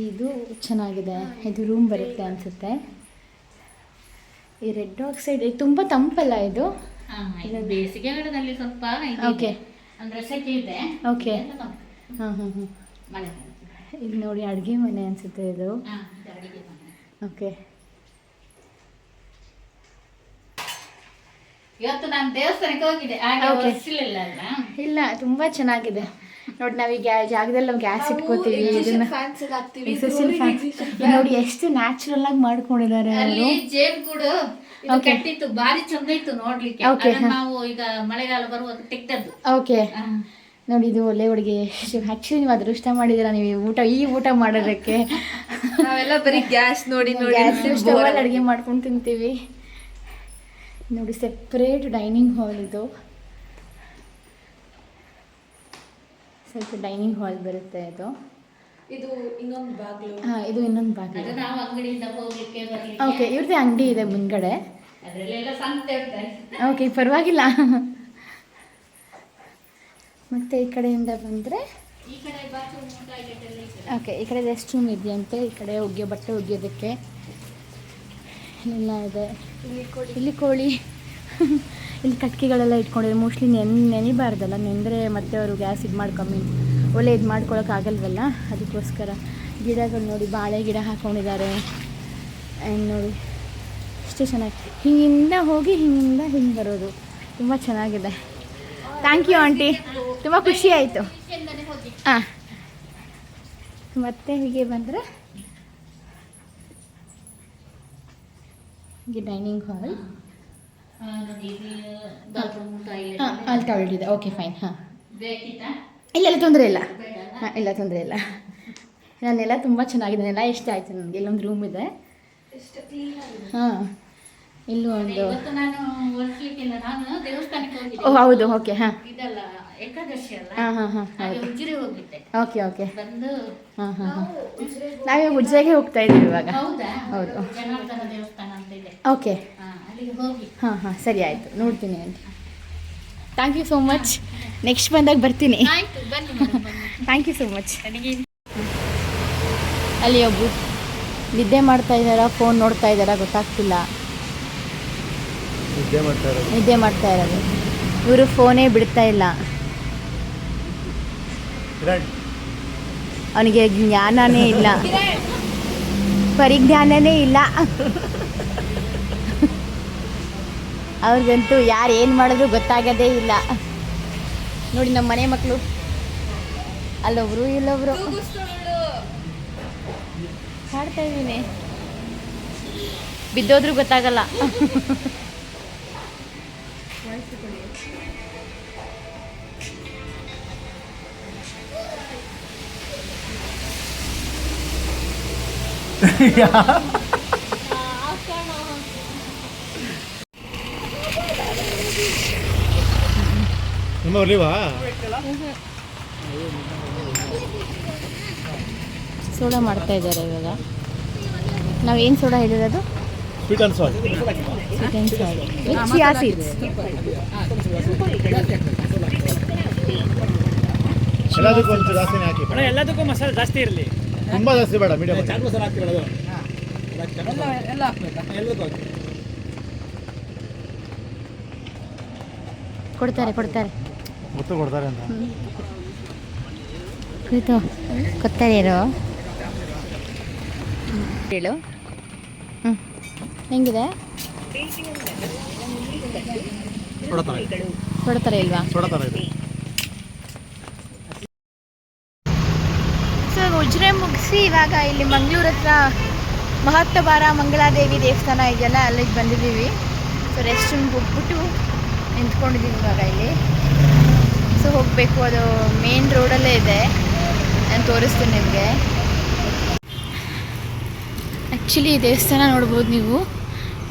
ಇದು ಚೆನ್ನಾಗಿದೆ. ಇದು ರೂಮ್ ಬರುತ್ತೆ ಅನಿಸುತ್ತೆ. ಈ ರೆಡ್ ಆಕ್ಸೈಡ್ ತುಂಬ ತಂಪಲ್ಲ ಇದು? ಬೇಸಿಗೆಗಾಲದಲ್ಲಿ ಸ್ವಲ್ಪ ಓಕೆ ಅಂದರೆ ಸೆಕೆ ಇದೆ. ಓಕೆ, ಹಾಂ ಮಳೆ ಇದು ನೋಡಿ ಅಡುಗೆ ಮನೆ ಅನಿಸುತ್ತೆ ಇದು. ಅಡುಗೆ ಮನೆ. ಓಕೆ. ಇವತ್ತು ನಾನು ದೇವಸ್ಥಾನಕ್ಕೆ ಹೋಗಿದ್ದೆ ಹಾಗೆ Okay. ಹೊರಸಿಲಿಲ್ಲ ಅಲ್ಲ. ಇಲ್ಲ, ತುಂಬ ಚೆನ್ನಾಗಿದೆ ನೋಡಿ. ನಾವೀಗ ಜಾಗದಲ್ಲಿ ನಾವು ಗ್ಯಾಸ್ ಇಟ್ಕೋತೀವಿ, ಇದನ್ನ ಎಕ್ಸಿಸ್ಟೆನ್ಸ್ ಫ್ಯಾನ್ ನೋಡಿ ಎಷ್ಟು ನ್ಯಾಚುರಲ್ ಆಗಿ ಮಾಡ್ಕೊಂಡಿದ್ದಾರೆ ಅಲ್ಲಿ ಅವರು. ಜೇನ್ ಕೂಡು ಇದು ಕಟ್ಟಿತ್ತು, ಭಾರಿ ಚಂದ ಇತ್ತು ನೋಡ್ಲಿಕ್ಕೆ. Okay, ಅದನ್ನ ನಾವು ಈಗ ಮಳೆಗಾಲ ಬರುವಾಗ ತೆಗ್ದದ್ದು. ಓಕೆ ನೋಡಿ, ಇದು ಒಳ್ಳೆ ಹುಡುಗಿ. ಆ್ಯಕ್ಚುಲಿ ನೀವು ಅದೃಷ್ಟ ಮಾಡಿದ್ದೀರಾ, ನೀವು ಈ ಊಟ ಮಾಡೋದಕ್ಕೆ. ನಾವೆಲ್ಲ ಬರೀ ಗ್ಯಾಸ್ ನೋಡಿ ಗ್ಯಾಸ್ ಸ್ಟವಲ್ಲಿ ಅಡುಗೆ ಮಾಡ್ಕೊಂಡು ತಿಂತೀವಿ ನೋಡಿ. ಸೆಪ್ರೇಟ್ ಡೈನಿಂಗ್ ಹಾಲ್ ಇದು, ಸ್ವಲ್ಪ ಡೈನಿಂಗ್ ಹಾಲ್ ಬರುತ್ತೆ ಇದು. ಇದು ಇನ್ನೊಂದು ಬಾಗಿಲು. ಹಾಂ, ಇದು ಇನ್ನೊಂದು ಬಾಗಿಲು. ಅದು ನಾವು ಅಂಗಡಿಯಿಂದ ಹೋಗ್ಲಿಕ್ಕೆ ಬರ್ಲಿಕ್ಕೆ. ಓಕೆ, ಇವ್ರದ್ದೇ ಅಂಗಡಿ ಇದೆ ಮುಂದ್ಗಡೆ. ಅದ್ರಲ್ಲೆಲ್ಲ ಸಂತೆ ಇರ್ತಾರೆ. ಓಕೆ, ಪರವಾಗಿಲ್ಲ. ಮತ್ತು ಈ ಕಡೆಯಿಂದ ಬಂದರೆ ಈ ಕಡೆ ಬಾತ್ರೂಮ್ ಟಾಯ್ಲೆಟ್ ಎಲ್ಲ ಇದೆ. ಓಕೆ, ಈ ಕಡೆ ರೆಸ್ಟ್ ರೂಮ್ ಇದೆಯಂತೆ. ಈ ಕಡೆ ಬಟ್ಟೆ ಒಗೆಯೋದಕ್ಕೆ ಎಲ್ಲ ಇದೆ. ಇಲ್ಲಿ ಕೋಳಿ ಇಲ್ಲಿ ಕಟ್ಕೆಗಳೆಲ್ಲ ಇಟ್ಕೊಂಡಿದ್ದಾರೆ. ಮೋಸ್ಟ್ಲಿ ನೆನಿಬಾರ್ದಲ್ಲ, ನೆಂದರೆ ಮತ್ತೆ ಅವರು ಗ್ಯಾಸ್ ಇದು ಮಾಡ್ಕೊಂಬಿ ಒಳ್ಳೆ ಇದು ಮಾಡ್ಕೊಳಕ್ಕಾಗಲ್ವಲ್ಲ, ಅದಕ್ಕೋಸ್ಕರ. ಗಿಡಗಳು ನೋಡಿ, ಬಾಳೆ ಗಿಡ ಹಾಕ್ಕೊಂಡಿದ್ದಾರೆ. ಆ್ಯಂಡ್ ನೋಡಿ ಎಷ್ಟು ಚೆನ್ನಾಗಿ ಹಿಂಗಿಂದ ಹೋಗಿ ಹಿಂಗಿಂದ ಹಿಂಗೆ ಬರೋದು, ತುಂಬ ಚೆನ್ನಾಗಿದೆ. ಥ್ಯಾಂಕ್ ಯು ಆಂಟಿ, ತುಂಬ ಖುಷಿ ಆಯಿತು. ಹಾಂ, ಮತ್ತೆ ಹೀಗೆ ಬಂದರೆ ಹೀಗೆ ಡೈನಿಂಗ್ ಹಾಲ್. ನೋಡಿ ಇದು ಬಾತ್ರೂಮ್ ಟಾಯ್ಲೆಟ್ ಹಾಂ, ಅಲ್ಲಿ ಟಾಯ್ಲೆಟ್ ಇದೆ. Okay, fine. ಹಾಂ, ಬೇಕಿತ್ತಾ? ಇಲ್ಲ ತೊಂದರೆ ಇಲ್ಲ. ಬೇಡ ಅಲ್ಲ? ಹಾಂ, ಇಲ್ಲ ತೊಂದರೆ ಇಲ್ಲ. ನಾನೆಲ್ಲ ತುಂಬ ಚೆನ್ನಾಗಿದೆ, ನೆಲ ಇಷ್ಟ ಆಯಿತು ನನಗೆ. ಇಲ್ಲೊಂದು ರೂಮ್ ಇದೆ. ಹಾಂ, ಇಲ್ಲೂ ಒಂದು. ಇವತ್ತು ನಾನು ಹೊರಸ್ಲಿಕ್ಕಿಲ್ಲ, ನಾನು ದೇವಸ್ಥಾನಕ್ಕೆ ಹೋಗಿದ್ದೆ. ಓ ಹೌದು, ಓಕೆ. ಹಾಂ ಇದಲ್ಲ ಏಕಾದಶಿ ಅಲ್ಲ, ಹಾಂ ಹಾಂ ಹಾಂ ಹಾಗೆ ಹೌದು. ಉಜ್ಜಿರೆ ಹೋಗಿದ್ದೆ. Okay okay. ಬಂದು ಹಾಂ ಹಾಂ ಹಾಂ. ನಾವೀಗ ಉಜ್ಜೆಗೆ ಹೋಗ್ತಾ ಇದ್ದೀವಿ ಇವಾಗ. ಹೌದಾ? ಹೌದು. ಜನಾರ್ದನ ದೇವಸ್ಥಾನ ಅಂತ ಇದೆ. ಓಕೆ. ಅಲ್ಲಿಗೆ ಹೋಗಿ. ಹಾಂ ಹಾಂ, ಸರಿ ಆಯಿತು, ನೋಡ್ತೀನಿ aunty. Thank you so much. Next ಬಂದಾಗ ಬರ್ತೀನಿ. ಆಯ್ತು, ಬನ್ನಿ ಮೇಡಮ್, ಬನ್ನಿ. Thank you so much. ನನಗೆ ಅಲ್ಲಿ ಒಬ್ಬರು ನಿದ್ದೆ ಮಾಡ್ತಾ ಇದ್ದಾರಾ, ಫೋನ್ ನೋಡ್ತಾ ಇದ್ದಾರಾ ಗೊತ್ತಾಗ್ತಿಲ್ಲ. ನಿದ್ದೆ ಮಾಡ್ತಾ ಇರೋದು. ಇವರು ಫೋನೇ ಬಿಡ್ತಾ ಇಲ್ಲ. ಅವನಿಗೆ ಜ್ಞಾನನೇ ಇಲ್ಲ, ಪರಿಜ್ಞಾನನೇ ಇಲ್ಲ. ಅವ್ರಿಗಂತೂ ಯಾರು ಏನು ಮಾಡಿದ್ರು ಗೊತ್ತಾಗೋದೇ ಇಲ್ಲ. ನೋಡಿ ನಮ್ಮ ಮನೆ ಮಕ್ಕಳು, ಅಲ್ಲೊಬ್ರು ಇಲ್ಲೊಬ್ರು ಹಾಡ್ತಾ ಇದ್ದೀನಿ, ಬಿದ್ದೋದ್ರೂ ಗೊತ್ತಾಗಲ್ಲ. ನಿಮ್ಮ ಬರ್ಲಿವಾ? ಸೋಡಾ ಮಾಡ್ತಾ ಇದ್ದಾರೆ ಇವಾಗ. ನಾವೇನು ಸೋಡಾ ಹೇಳಿರೋದು? Sweet and salt. Sweet and salt with chia seeds. ಎಲ್ಲದಕ್ಕೂ ಒಂದು ಜಾಸ್ತಿನೇ ಹಾಕಿ. ಎಲ್ಲದಕ್ಕೂ ಮಸಾಲೆ ಜಾಸ್ತಿ ಇರಲಿ, ತುಂಬ ಜಾಸ್ತಿ ಬೇಡ, ಮೀಡಿಯಮ್. ಚಾಟ್ ಮಸಾಲ ಹಾಕ್ತಿರೋದು ಎಲ್ಲ ಹಾಕ್ಬೇಕಾ? ಎಲ್ಲದಕ್ಕೂ ಹಾಕಿ. ಕೊಡ್ತಾರೆ ಗೊತ್ತು ಕೊಡ್ತಾರೆ ಅಂತ. ಕುಳಿತು ಕೊಡ್ತಾರೆ ಇರೋ ಹೇಳು. ಹ್ಞೂ, ಹೆಂಗಿದೆ? ಕೊಡ್ತಾರೆ ಇಲ್ವಾ? ಸೋಡಾ ಇದೆ. ಸೊ ಉಜ್ರೆ ಮುಗಿಸಿ ಇವಾಗ ಇಲ್ಲಿ ಮಂಗಳೂರು ಹತ್ರ ಮಹತ್ವಬಾರ ಮಂಗಳಾದೇವಿ ದೇವಸ್ಥಾನ ಇದೆಯಲ್ಲ, ಅಲ್ಲಿಗೆ ಬಂದಿದ್ದೀವಿ. ಸೊ ರೆಸ್ಟ್ ರೂಮ್ಗೆ ಹೋಗ್ಬಿಟ್ಟು ನಿಂತ್ಕೊಂಡಿದ್ದೀವಿ ಇವಾಗ ಇಲ್ಲಿ. ಸೊ ಹೋಗಬೇಕು, ಅದು ಮೇನ್ ರೋಡಲ್ಲೇ ಇದೆ. ನಾನು ತೋರಿಸ್ತೀನಿ ನಿಮಗೆ. ಆ್ಯಕ್ಚುಲಿ ಈ ದೇವಸ್ಥಾನ ನೋಡ್ಬೋದು ನೀವು,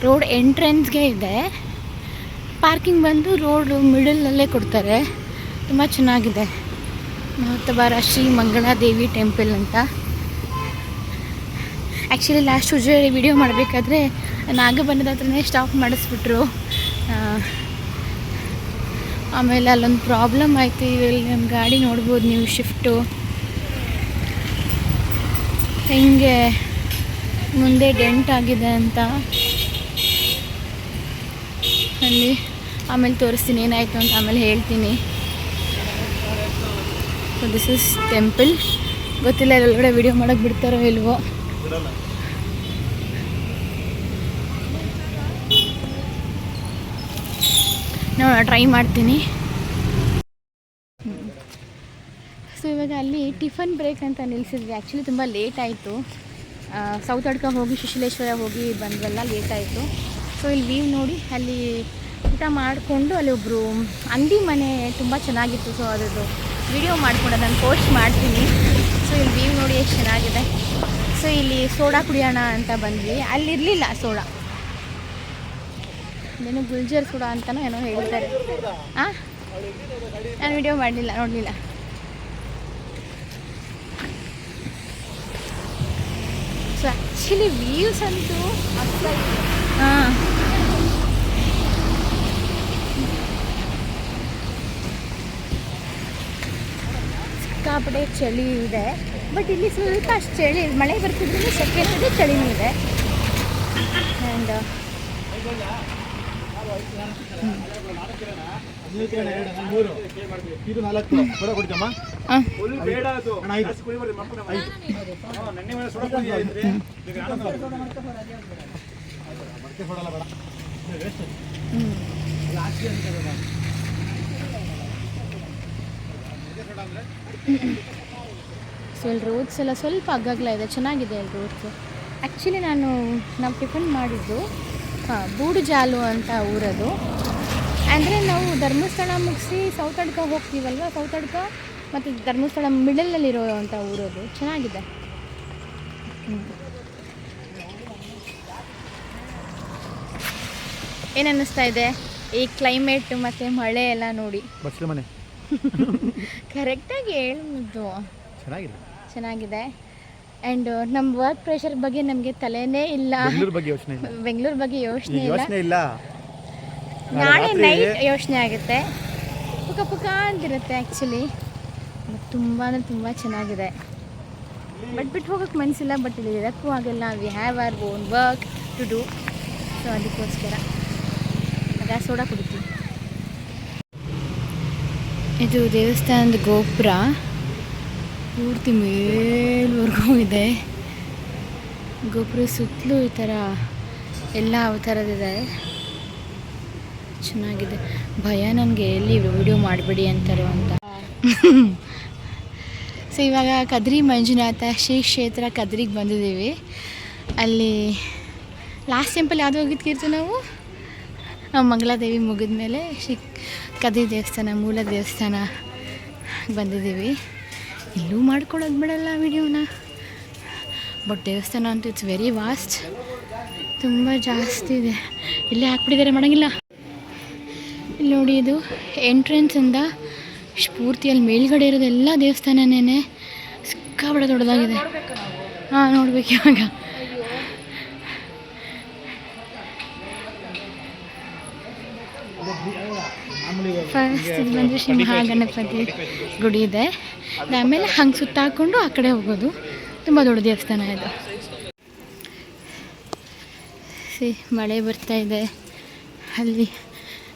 ರೋಡ್ ಎಂಟ್ರೆನ್ಸ್ಗೆ ಇದೆ. ಪಾರ್ಕಿಂಗ್ ಬಂದು ರೋಡ್ ಮಿಡಲಲ್ಲೇ ಕೊಡ್ತಾರೆ. ತುಂಬ ಚೆನ್ನಾಗಿದೆ. ಮಹತ್ವಬಾರ ಶ್ರೀ ಮಂಗಳಾದೇವಿ ಟೆಂಪಲ್ ಅಂತ. ಆ್ಯಕ್ಚುಲಿ ಲಾಸ್ಟ್ ಉಜ್ರೆ ವಿಡಿಯೋ ಮಾಡಬೇಕಾದ್ರೆ ನಾಗಬಣ್ಣದ ಹತ್ರನೇ ಸ್ಟಾಪ್ ಮಾಡಿಸ್ಬಿಟ್ರು. ಆಮೇಲೆ ಅಲ್ಲೊಂದು ಪ್ರಾಬ್ಲಮ್ ಆಯಿತು. ಇಲ್ಲಿ ನಮ್ಮ ಗಾಡಿ ನೋಡ್ಬೋದು ನೀವು, ಶಿಫ್ಟು ಹೆಂಗೆ ಮುಂದೆ ಡೆಂಟ್ ಆಗಿದೆ ಅಂತ ಅಲ್ಲಿ. ಆಮೇಲೆ ತೋರಿಸ್ತೀನಿ ಏನಾಯಿತು ಅಂತ, ಆಮೇಲೆ ಹೇಳ್ತೀನಿ. So this is temple. ಗೊತ್ತಿಲ್ಲ ಒಳಗಡೆ ವಿಡಿಯೋ ಮಾಡೋಕ್ಕೆ ಬಿಡ್ತಾರೋ ಇಲ್ವೋ. ನೋಡೋಣ, ಟ್ರೈ ಮಾಡ್ತೀನಿ. ಸೊ ಇವಾಗ ಅಲ್ಲಿ ಟಿಫನ್ ಬ್ರೇಕ್ ಅಂತ ನಿಲ್ಲಿಸಿದ್ವಿ. ಆ್ಯಕ್ಚುಲಿ ತುಂಬ ಲೇಟ್ ಆಯಿತು. ಸೌತ್ ಅಡ್ಕ ಹೋಗಿ ಶಿಶಿಲೇಶ್ವರ ಹೋಗಿ ಬಂದ್ವಲ್ಲ, ಲೇಟ್ ಆಯಿತು. ಸೊ ಇಲ್ಲಿ ವ್ಯೂ ನೋಡಿ, ಅಲ್ಲಿ ಊಟ ಮಾಡಿಕೊಂಡು ಅಲ್ಲಿ ಒಬ್ಬರು ಅಂದಿ ಮನೆ ತುಂಬ ಚೆನ್ನಾಗಿತ್ತು. ಸೊ ಅದರದ್ದು ವಿಡಿಯೋ ಮಾಡ್ಕೊಂಡು ನಾನು ಪೋಸ್ಟ್ ಮಾಡ್ತೀನಿ. ಸೊ ಇಲ್ಲಿ ವ್ಯೂ ನೋಡಿ ಎಷ್ಟು ಚೆನ್ನಾಗಿದೆ. ಸೊ ಇಲ್ಲಿ ಸೋಡಾ ಕುಡಿಯೋಣ ಅಂತ ಬಂದ್ವಿ. ಅಲ್ಲಿರಲಿಲ್ಲ ಸೋಡಾ, ಏನೋ ಗುಲ್ಜರ್ ಸೋಡಾ ಅಂತಲೋ ಏನೋ ಹೇಳ್ತಾರೆ. ಹಾಂ, ನಾನು ವಿಡಿಯೋ ಮಾಡಲಿಲ್ಲ, ನೋಡಲಿಲ್ಲ. ಸೊ ಆ್ಯಕ್ಚುಲಿ ವ್ಯೂಸ್ ಅಂತೂ ಹಾಂ, ಸಿಕ್ಕಾಪಟ್ಟೆ ಚಳಿ ಇದೆ. ಬಟ್ ಇಲ್ಲಿ ಸ್ವಲ್ಪ ಅಷ್ಟು ಚಳಿ, ಮಳೆ ಬರ್ತಿದ್ರು ಸೆಕೆ ಇರ್ತದೆ, ಚಳಿನೂ ಇದೆ. ಆ್ಯಂಡ್ ಇದು 4 ಕೂಡ ಕೊಡ್ತಮ್ಮ. ಸೊ ಇಲ್ಲಿ ರೋಡ್ಸ್ ಎಲ್ಲ ಸ್ವಲ್ಪ ಅಗ್ಗಗ್ಲ ಇದೆ, ಚೆನ್ನಾಗಿದೆ ಇಲ್ಲಿ ರೋಡ್ಸು. ಆ್ಯಕ್ಚುಲಿ ನಾವು ಟಿಫನ್ ಮಾಡಿದ್ದು ಬೂಡುಜಾಲು ಅಂತ ಊರದು. ಅಂದರೆ ನಾವು ಧರ್ಮಸ್ಥಳ ಮುಗಿಸಿ ಸೌತ್ ಅಡ್ಕ ಹೋಗ್ತೀವಲ್ವ, ಸೌತ್ ಅಡ್ಕ ಮತ್ತು ಧರ್ಮಸ್ಥಳ ಮಿಡಲಲ್ಲಿರೋ ಅಂಥ ಊರದು. ಚೆನ್ನಾಗಿದೆ. ಏನು ಅನ್ನಿಸ್ತಾ ಇದೆ ಈ ಕ್ಲೈಮೇಟ್ ಮತ್ತು ಮಳೆ ಎಲ್ಲ ನೋಡಿ? ಮನೆ ಕರೆಕ್ಟಾಗಿ ಹೇಳ್ಬೋದು. ಚೆನ್ನಾಗಿದೆ. ಆ್ಯಂಡ್ ನಮ್ಮ ವರ್ಕ್ ಪ್ರೆಷರ್ ಬಗ್ಗೆ ನಮಗೆ ತಲೆನೇ ಇಲ್ಲ. ಬೆಂಗಳೂರು ಬಗ್ಗೆ ಯೋಚನೆ ಇಲ್ಲ. ನಾಳೆ ನೈಟ್ ಯೋಚನೆ ಆಗುತ್ತೆ. ಪುಕ್ಕ ಅಂತಿರುತ್ತೆ ಆ್ಯಕ್ಚುಲಿ. ತುಂಬ ಅಂದರೆ ತುಂಬ ಚೆನ್ನಾಗಿದೆ. ಬಟ್ ಬಿಟ್ಟು ಹೋಗೋಕ್ಕೆ ಮನಸ್ಸಿಲ್ಲ. ಬಟ್ ಇಲ್ಲಿ ಇರೋಕ್ಕೂ ಆಗಲ್ಲ. We have our own work to do. So ಅದಕ್ಕೋಸ್ಕರ ಆಗ ಸೋಡಾ ಕುಡಿತೀವಿ. ಇದು ದೇವಸ್ಥಾನದ ಗೋಪುರ ಪೂರ್ತಿ ಮೇಲ್ವರೆಗೂ ಇದೆ. ಗೋಪುರ ಸುತ್ತಲೂ ಈ ಥರ ಎಲ್ಲ ಅವತಾರದಿದೆ. ಚೆನ್ನಾಗಿದೆ. ಭಯ ನನಗೆ ಎಲ್ಲಿ ವಿಡಿಯೋ ಮಾಡಬೇಡಿ ಅಂತಾರೋ ಅಂತ. ಸೊ ಇವಾಗ ಕದ್ರಿ ಮಂಜುನಾಥ ಶ್ರೀ ಕ್ಷೇತ್ರ ಕದ್ರಿಗೆ ಬಂದಿದ್ದೀವಿ. ಅಲ್ಲಿ ಲಾಸ್ಟ್ ಟೆಂಪಲ್ ಯಾವುದು ಹೋಗಿದ್ಕಿರ್ತೀವಿ ನಾವು, ಮಂಗಳಾದೇವಿ ಮುಗಿದ ಮೇಲೆ ಕದ್ರಿ ದೇವಸ್ಥಾನ, ಮೂಲ ದೇವಸ್ಥಾನ ಬಂದಿದ್ದೀವಿ. ಇಲ್ಲೂ ಮಾಡ್ಕೊಳ್ಳೋದು ಬಿಡಲ್ಲ ವಿಡಿಯೋನ. ಬಟ್ ದೇವಸ್ಥಾನ ಅಂತೂ ಇಟ್ಸ್ ವೆರಿ ವಾಸ್ಟ್, ತುಂಬ ಜಾಸ್ತಿ ಇದೆ. ಇಲ್ಲೇ ಹಾಕ್ಬಿಟ್ಟಿದ್ದಾರೆ, ಮಾಡೋಂಗಿಲ್ಲ. ಇಲ್ಲಿ ನೋಡಿ, ಇದು ಎಂಟ್ರೆನ್ಸಿಂದ ಪೂರ್ತಿಯಲ್ಲಿ ಮೇಲ್ಗಡೆ ಇರೋದೆಲ್ಲ ದೇವಸ್ಥಾನನೇ. ಸಿಕ್ಕಾಪಟ್ಟೆ ದೊಡ್ಡದಾಗಿದೆ. ಹಾಂ, ನೋಡ್ಬೇಕು ಇವಾಗ. ಫಸ್ಟ್ ಇದು ಬಂದರೆ ಶ್ರೀ ಮಹಾಗಣಪತಿ ಗುಡಿ ಇದೆ. ಆಮೇಲೆ ಹಂಗೆ ಸುತ್ತ ಹಾಕ್ಕೊಂಡು ಆ ಕಡೆ ಹೋಗೋದು. ತುಂಬ ದೊಡ್ಡ ದೇವಸ್ಥಾನ ಇದು. ಮಳೆ ಬರ್ತಾ ಇದೆ. ಅಲ್ಲಿ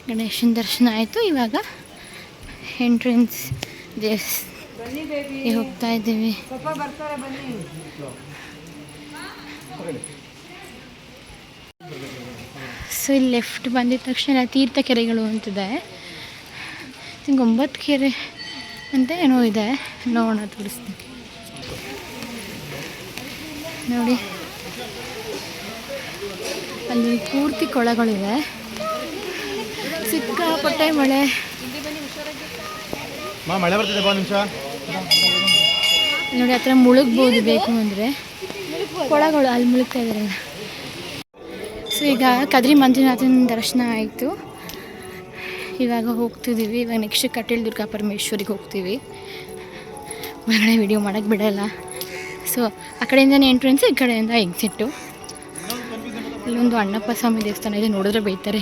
ಗಣೇಶನ ದರ್ಶನ ಆಯಿತು. ಇವಾಗ ಎಂಟ್ರೆನ್ಸ್ ದೇವಸ್ಥಾನಕ್ಕೆ ಹೋಗ್ತಾ ಇದ್ದೀವಿ. ಸೊ ಇಲ್ಲಿ ಲೆಫ್ಟ್ ಬಂದಿದ ತಕ್ಷಣ ತೀರ್ಥ ಕೆರೆಗಳು ಅಂತಿದೆ. ಹಿಂಗೆ 9 ಕೆರೆ ಅಂತ ಏನೋ ಇದೆ. ನೋಡೋಣ, ತೋರಿಸ್ತೀನಿ ನೋಡಿ. ಅಲ್ಲಿ ಪೂರ್ತಿ ಕೊಳಗಳಿವೆ. ಸಿಕ್ಕಾಪಟ್ಟೆ ಮಳೆ ಬರ್ತಿದೆ. ಬಾ ನಿಮಿಷ ನೋಡಿ, ಆ ಥರ ಮುಳುಗ್ಬೋದು ಬೇಕು ಅಂದರೆ. ಕೊಳಗಳು ಅಲ್ಲಿ ಮುಳುಗ್ತಾ ಇದ್ದಾರೆ. ಸೊ ಈಗ ಕದ್ರಿ ಮಂಜುನಾಥನ ದರ್ಶನ ಆಯಿತು. ಇವಾಗ ಹೋಗ್ತಿದ್ದೀವಿ. ಇವಾಗ ನೆಕ್ಸ್ಟ್ ಕಟೀಲು ದುರ್ಗಾ ಪರಮೇಶ್ವರಿಗೆ ಹೋಗ್ತೀವಿ. ಹೊರಗಡೆ ವಿಡಿಯೋ ಮಾಡೋಕ್ಕೆ ಬಿಡೋಲ್ಲ. ಸೊ ಆ ಕಡೆಯಿಂದನೇ ಎಂಟ್ರೆನ್ಸು, ಈ ಕಡೆಯಿಂದ ಎಕ್ಸಿಟ್ಟು. ಇಲ್ಲೊಂದು ಅಣ್ಣಪ್ಪ ಸ್ವಾಮಿ ದೇವಸ್ಥಾನ ಇದೆ, ನೋಡಿದ್ರೆ ಬೈತಾರೆ.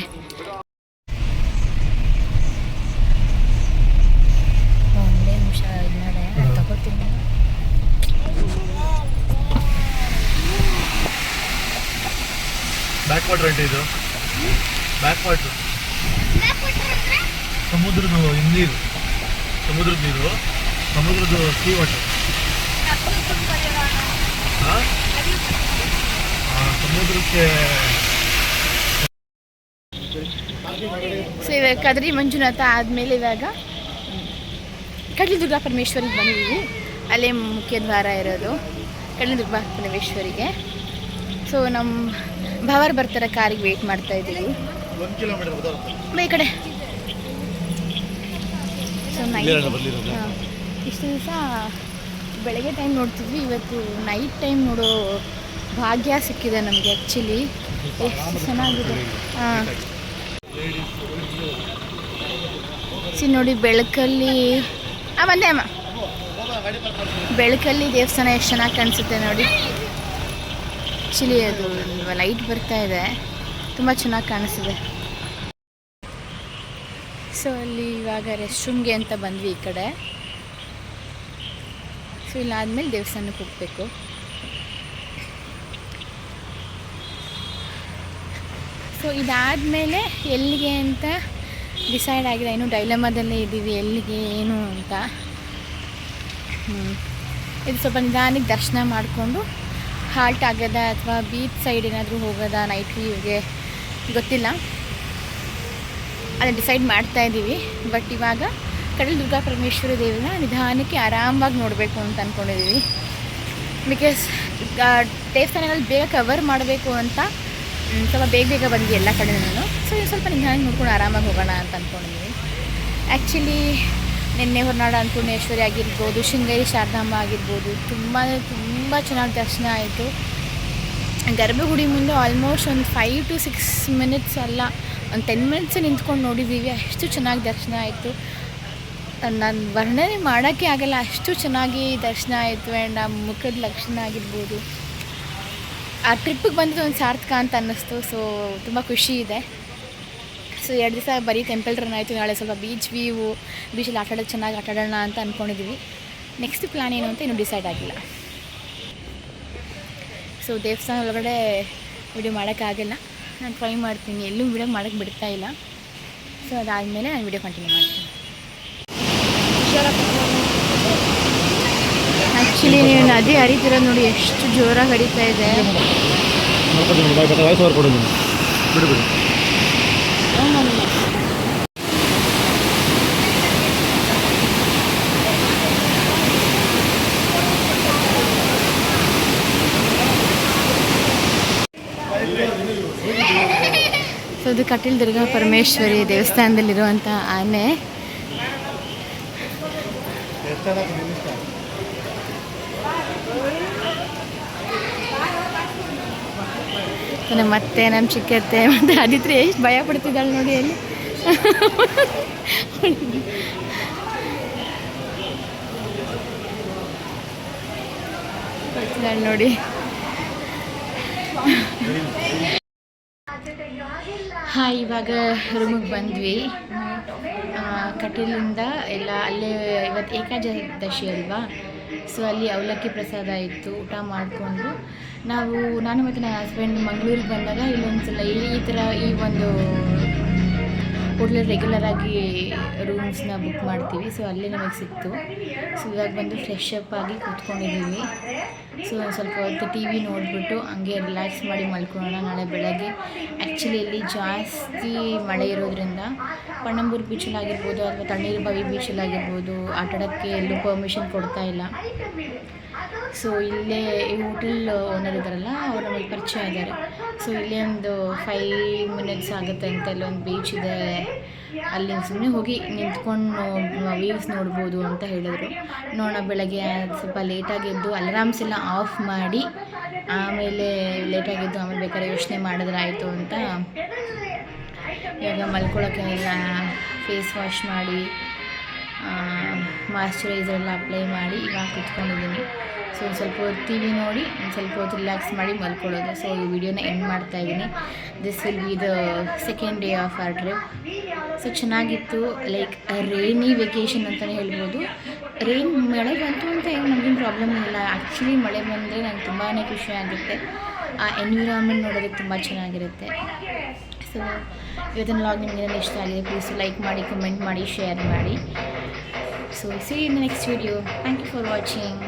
ಒಂದೇ ನಿಮಿಷ ಇದ್ನಾಡೆ ತಗೋತೀನಿ. ಬ್ಯಾಕ್ ವಾಟರ್ ಅಂತ ಇದು. ಬ್ಯಾಕ್ ವಾಟರ್ ಸಮುದ್ರದ ನೀರು, ಸಮುದ್ರದ ನೀರು, ಸಮುದ್ರದ ಸೀ ವಾಟರ್. ಸಮುದ್ರಕ್ಕೆ ಸೊ ಇವಾಗ ಕದ್ರಿ ಮಂಜುನಾಥ ಆದಮೇಲೆ ಇವಾಗ ಕಡಲದುರ್ಗ ಪರಮೇಶ್ವರಿಗೆ ಬಂದಿದ್ದೀವಿ. ಅಲ್ಲೇ ಮುಖ್ಯ ದ್ವಾರ ಇರೋದು ಕಡಲದುರ್ಗ ಪರಮೇಶ್ವರಿಗೆ. ಸೊ ನಮ್ಮ ಭಾವರು ಬರ್ತಾರೆ, ಕಾರಿಗೆ ವೆಯ್ಟ್ ಮಾಡ್ತಾ ಇದ್ದೀವಿ. 1 ಕಿಲೋಮೀಟರ್ ಈ ಕಡೆ ಸೊ ಇಷ್ಟು ದಿವಸ ಬೆಳಗ್ಗೆ ಟೈಮ್ ನೋಡ್ತಿದ್ವಿ, ಇವತ್ತು ನೈಟ್ ಟೈಮ್ ನೋಡೋ ಭಾಗ್ಯ ಸಿಕ್ಕಿದೆ ನಮಗೆ. ಆ್ಯಕ್ಚುಲಿ ಎಷ್ಟು ಚೆನ್ನಾಗಿದೆ. ಹಾಂ ನೋಡಿ ಬೆಳಕಲ್ಲಿ ಬಂದೆ ಅಮ್ಮ. ಬೆಳಕಲ್ಲಿ ದೇವಸ್ಥಾನ ಎಷ್ಟು ಚೆನ್ನಾಗಿ ಕಾಣಿಸುತ್ತೆ ನೋಡಿ. ಆ್ಯಕ್ಚುಲಿ ಅದು ಲೈಟ್ ಬರ್ತಾ ಇದೆ, ತುಂಬ ಚೆನ್ನಾಗಿ ಕಾಣಿಸ್ತಿದೆ. ಸೊ ಅಲ್ಲಿ ಇವಾಗ ರೆಸ್ಟ್ ರೂಮ್ಗೆ ಅಂತ ಬಂದ್ವಿ ಈ ಕಡೆ. ಸೊ ಇಲ್ಲಾದಮೇಲೆ ದೇವಸ್ಥಾನಕ್ಕೆ ಹೋಗಬೇಕು. ಸೊ ಇದಾದಮೇಲೆ ಎಲ್ಲಿಗೆ ಅಂತ ಡಿಸೈಡ್ ಆಗಿದೆ. ಇನ್ನೂ ಡೈಲಮಾದಲ್ಲೇ ಇದ್ದೀವಿ, ಎಲ್ಲಿಗೆ ಏನು ಅಂತ. ಇದು ಸ್ವಲ್ಪ ನಿಧಾನಕ್ಕೆ ದರ್ಶನ ಮಾಡಿಕೊಂಡು ಹಾಲ್ಟ್ ಆಗೋದಾ ಅಥವಾ ಬೀಚ್ ಸೈಡ್ ಏನಾದರೂ ಹೋಗೋದಾ ನೈಟ್ ವ್ಯೂಗೆ ಗೊತ್ತಿಲ್ಲ, ಅದನ್ನು ಡಿಸೈಡ್ ಮಾಡ್ತಾ ಇದ್ದೀವಿ. ಬಟ್ ಇವಾಗ ಕಡಲದುರ್ಗ ಪರಮೇಶ್ವರಿ ದೇವಿನ ನಿಧಾನಕ್ಕೆ ಆರಾಮಾಗಿ ನೋಡಬೇಕು ಅಂತ ಅಂದ್ಕೊಂಡಿದ್ದೀವಿ. ಬಿಕಾಸ್ ದೇವಸ್ಥಾನಗಳು ಬೇಗ ಕವರ್ ಮಾಡಬೇಕು ಅಂತ ಸ್ವಲ್ಪ ಬೇಗ ಬಂದ್ವಿ ಎಲ್ಲ ಕಡೆನೂ. ಸೊ ಇದು ಸ್ವಲ್ಪ ನಿಧಾನಕ್ಕೆ ನೋಡ್ಕೊಂಡು ಆರಾಮಾಗಿ ಹೋಗೋಣ ಅಂತ ಅಂದ್ಕೊಂಡಿದ್ದೀವಿ. ಆ್ಯಕ್ಚುಲಿ ನಿನ್ನೆ ಹೊರನಾಡು ಅನ್ನಪೂರ್ಣೇಶ್ವರಿ ಆಗಿರ್ಬೋದು, ಶೃಂಗೇರಿ ಶಾರದಾಂಬ ಆಗಿರ್ಬೋದು, ತುಂಬ ಚೆನ್ನಾಗಿ ದರ್ಶನ ಆಯಿತು. ಗರ್ಭಗುಡಿ ಮುಂದೆ ಆಲ್ಮೋಸ್ಟ್ ಒಂದು 5 to 6 minutes ಅಲ್ಲ, ಒಂದು 10 minutes ನಿಂತ್ಕೊಂಡು ನೋಡಿದ್ದೀವಿ. ಅಷ್ಟು ಚೆನ್ನಾಗಿ ದರ್ಶನ ಆಯಿತು, ನಾನು ವರ್ಣನೆ ಮಾಡೋಕ್ಕೆ ಆಗಲ್ಲ, ಅಷ್ಟು ಚೆನ್ನಾಗಿ ದರ್ಶನ ಆಯಿತು. ಆ್ಯಂಡ್ ಆ ಮುಖದ ಲಕ್ಷಣ ಆಗಿರ್ಬೋದು, ಆ ಟ್ರಿಪ್ಪಿಗೆ ಬಂದಿದ್ದು ಒಂದು ಸಾರ್ಥಕ ಅಂತ ಅನ್ನಿಸ್ತು. ಸೊ ತುಂಬ ಖುಷಿ ಇದೆ. ಸೊ 2 ದಿವಸ ಬರೀ ಟೆಂಪಲ್ ರನ್ ಆಯಿತು. ನಾಳೆ ಸ್ವಲ್ಪ ಬೀಚಲ್ಲಿ ಆಟಾಡೋದು ಚೆನ್ನಾಗಿ ಆಟಾಡೋಣ ಅಂತ ಅಂದ್ಕೊಂಡಿದ್ದೀವಿ. ನೆಕ್ಸ್ಟ್ ಪ್ಲ್ಯಾನ್ ಏನು ಅಂತ ಇನ್ನೂ ಡಿಸೈಡ್ ಆಗಿಲ್ಲ. ಸೊ ದೇವಸ್ಥಾನ ಒಳಗಡೆ ವಿಡಿಯೋ ಮಾಡೋಕ್ಕಾಗಲ್ಲ, ನಾನು ಟ್ರೈ ಮಾಡ್ತೀನಿ, ಎಲ್ಲೂ ವಿಡಿಯೋ ಮಾಡೋಕ್ಕೆ ಬಿಡ್ತಾಯಿಲ್ಲ. ಸೊ ಅದಾದಮೇಲೆ ನಾನು ವಿಡಿಯೋ ಕಂಟಿನ್ಯೂ ಮಾಡ್ತೀನಿ. ಆ್ಯಕ್ಚುಲಿ ನೀವು ನದಿ ಹರಿತಿರೋದು ನೋಡಿ, ಎಷ್ಟು ಜೋರಾಗಿ ಹರಿತಾ ಇದೆ. ಸೊ ಇದು ಕಟೀಲ್ದುರ್ಗ ಪರಮೇಶ್ವರಿ ದೇವಸ್ಥಾನದಲ್ಲಿರುವಂಥ ಆನೆ. ಮತ್ತೆ ನಮ್ಮ ಚಿಕ್ಕತ್ತೆ ಮತ್ತು ಆದಿತ್ರಿ ಎಷ್ಟು ಭಯ ಪಡ್ತಿದ್ದಾಳೆ ನೋಡಿ ಅಲ್ಲಿ. ನೋಡಿ ಹಾಂ, ಇವಾಗ ರೂಮಿಗೆ ಬಂದ್ವಿ. ಕಟೀಲಿಂದ ಎಲ್ಲ ಅಲ್ಲೇ ಇವತ್ತು ಏಕಾದಶಿ ಅಲ್ವಾ, ಸೊ ಅಲ್ಲಿ ಅವಲಕ್ಕಿ ಪ್ರಸಾದ ಇತ್ತು. ಊಟ ಮಾಡಿಕೊಂಡು ನಾನು ಮತ್ತು ನನ್ನ ಹಸ್ಬೆಂಡ್ ಮಂಗಳೂರಿಗೆ ಬಂದಾಗ ಇಲ್ಲೊಂದ್ಸಲ ಈ ಥರ ಈ ಒಂದು ಹೋಟ್ಲಲ್ಲಿ ರೆಗ್ಯುಲರಾಗಿ ರೂಮ್ಸ್ನ ಬುಕ್ ಮಾಡ್ತೀವಿ. ಸೊ ಅಲ್ಲೇ ನಮಗೆ ಸಿಕ್ತು. ಸೊ ಇವಾಗ ಬಂದು ಫ್ರೆಶ್ ಅಪ್ ಆಗಿ ಕೂತ್ಕೊಂಡಿದ್ದೀವಿ. ಸೊ ಸ್ವಲ್ಪ ಹೊತ್ತು ಟಿ ವಿ ನೋಡಿಬಿಟ್ಟು ಹಂಗೆ ರಿಲ್ಯಾಕ್ಸ್ ಮಾಡಿ ಮಲ್ಕೊಳ್ಳೋಣ. ನಾಳೆ ಬೆಳಗ್ಗೆ ಆ್ಯಕ್ಚುಲಿ ಇಲ್ಲಿ ಜಾಸ್ತಿ ಮಳೆ ಇರೋದ್ರಿಂದ ಪಣಂಬೂರು ಬೀಚಲ್ಲಾಗಿರ್ಬೋದು ಅಥವಾ ತಣ್ಣೀರುಬಾವಿ ಬೀಚಲ್ಲಾಗಿರ್ಬೋದು ಆಟಾಡೋಕ್ಕೆ ಎಲ್ಲೂ ಪರ್ಮಿಷನ್ ಕೊಡ್ತಾ ಇಲ್ಲ. ಸೊ ಇಲ್ಲೇ ಈ ಹೋಟೆಲ್ ಓನರ್ ಇದ್ದಾರಲ್ಲ, ಅವ್ರು ನಮಗೆ ಪರಿಚಯ ಇದ್ದಾರೆ. ಸೊ ಇಲ್ಲೇ ಒಂದು 5 minutes ಆಗುತ್ತೆ ಅಂತ ಇಲ್ಲೊಂದು ಬೀಚ್ ಇದೆ, ಅಲ್ಲಿ ಸುಮ್ಮನೆ ಹೋಗಿ ನಿಂತ್ಕೊಂಡು ವ್ಯೂಸ್ ನೋಡ್ಬೋದು ಅಂತ ಹೇಳಿದ್ರು. ನೋಡೋಣ, ಬೆಳಗ್ಗೆ ಸ್ವಲ್ಪ ಲೇಟಾಗಿ ಎದ್ದು ಅಲಾರಾಮ್ಸ್ ಎಲ್ಲ ಆಫ್ ಮಾಡಿ ಆಮೇಲೆ ಲೇಟಾಗಿದ್ದು ಆಮೇಲೆ ಬೇಕಾದ್ರೆ ಯೋಚನೆ ಮಾಡಿದ್ರಾಯಿತು ಅಂತ ಇವಾಗ ಮಲ್ಕೊಳ್ಳೋಕ್ಕೆ ಎಲ್ಲ ಫೇಸ್ ವಾಶ್ ಮಾಡಿ ಮಾಯ್ಶ್ಚರೈಸರ್ ಎಲ್ಲ ಅಪ್ಲೈ ಮಾಡಿ ಇವಾಗ ಕೂತ್ಕೊಂಡಿದ್ದೀನಿ. ಸೊ ಸ್ವಲ್ಪ ಹೊತ್ತು ಟಿ ವಿ ನೋಡಿ ಸ್ವಲ್ಪ ಹೊತ್ತು ರಿಲ್ಯಾಕ್ಸ್ ಮಾಡಿ ಮಲ್ಕೊಳ್ಳೋದು. ಸೊ ಈ ವಿಡಿಯೋನ ಎಂಡ್ ಮಾಡ್ತಾಯಿದ್ದೀನಿ. This will be the second day of our trip. So ಚೆನ್ನಾಗಿತ್ತು, ಲೈಕ್ ರೈನಿ ವೆಕೇಷನ್ ಅಂತಲೇ ಹೇಳ್ಬೋದು. ಮಳೆ ಬಂತು ಅಂತ ಏನು ನಮಗೇನು ಪ್ರಾಬ್ಲಮ್ ಇಲ್ಲ. ಆ್ಯಕ್ಚುಲಿ ಮಳೆ ಬಂದರೆ ನಂಗೆ ತುಂಬಾ ಖುಷಿ ಆಗುತ್ತೆ. ಆ ಎನ್ವಿರಾನ್ಮೆಂಟ್ ನೋಡೋದಕ್ಕೆ ತುಂಬ ಚೆನ್ನಾಗಿರುತ್ತೆ. ಸೊ ಇವತ್ತಿನ ವ್ಲಾಗ್ ನಿಮಗೆ ಇಷ್ಟ ಆಗಿದೆ, ಪ್ಲೀಸ್ ಲೈಕ್ ಮಾಡಿ, ಕಮೆಂಟ್ ಮಾಡಿ, ಶೇರ್ ಮಾಡಿ. So see in the next video. Thank you for watching.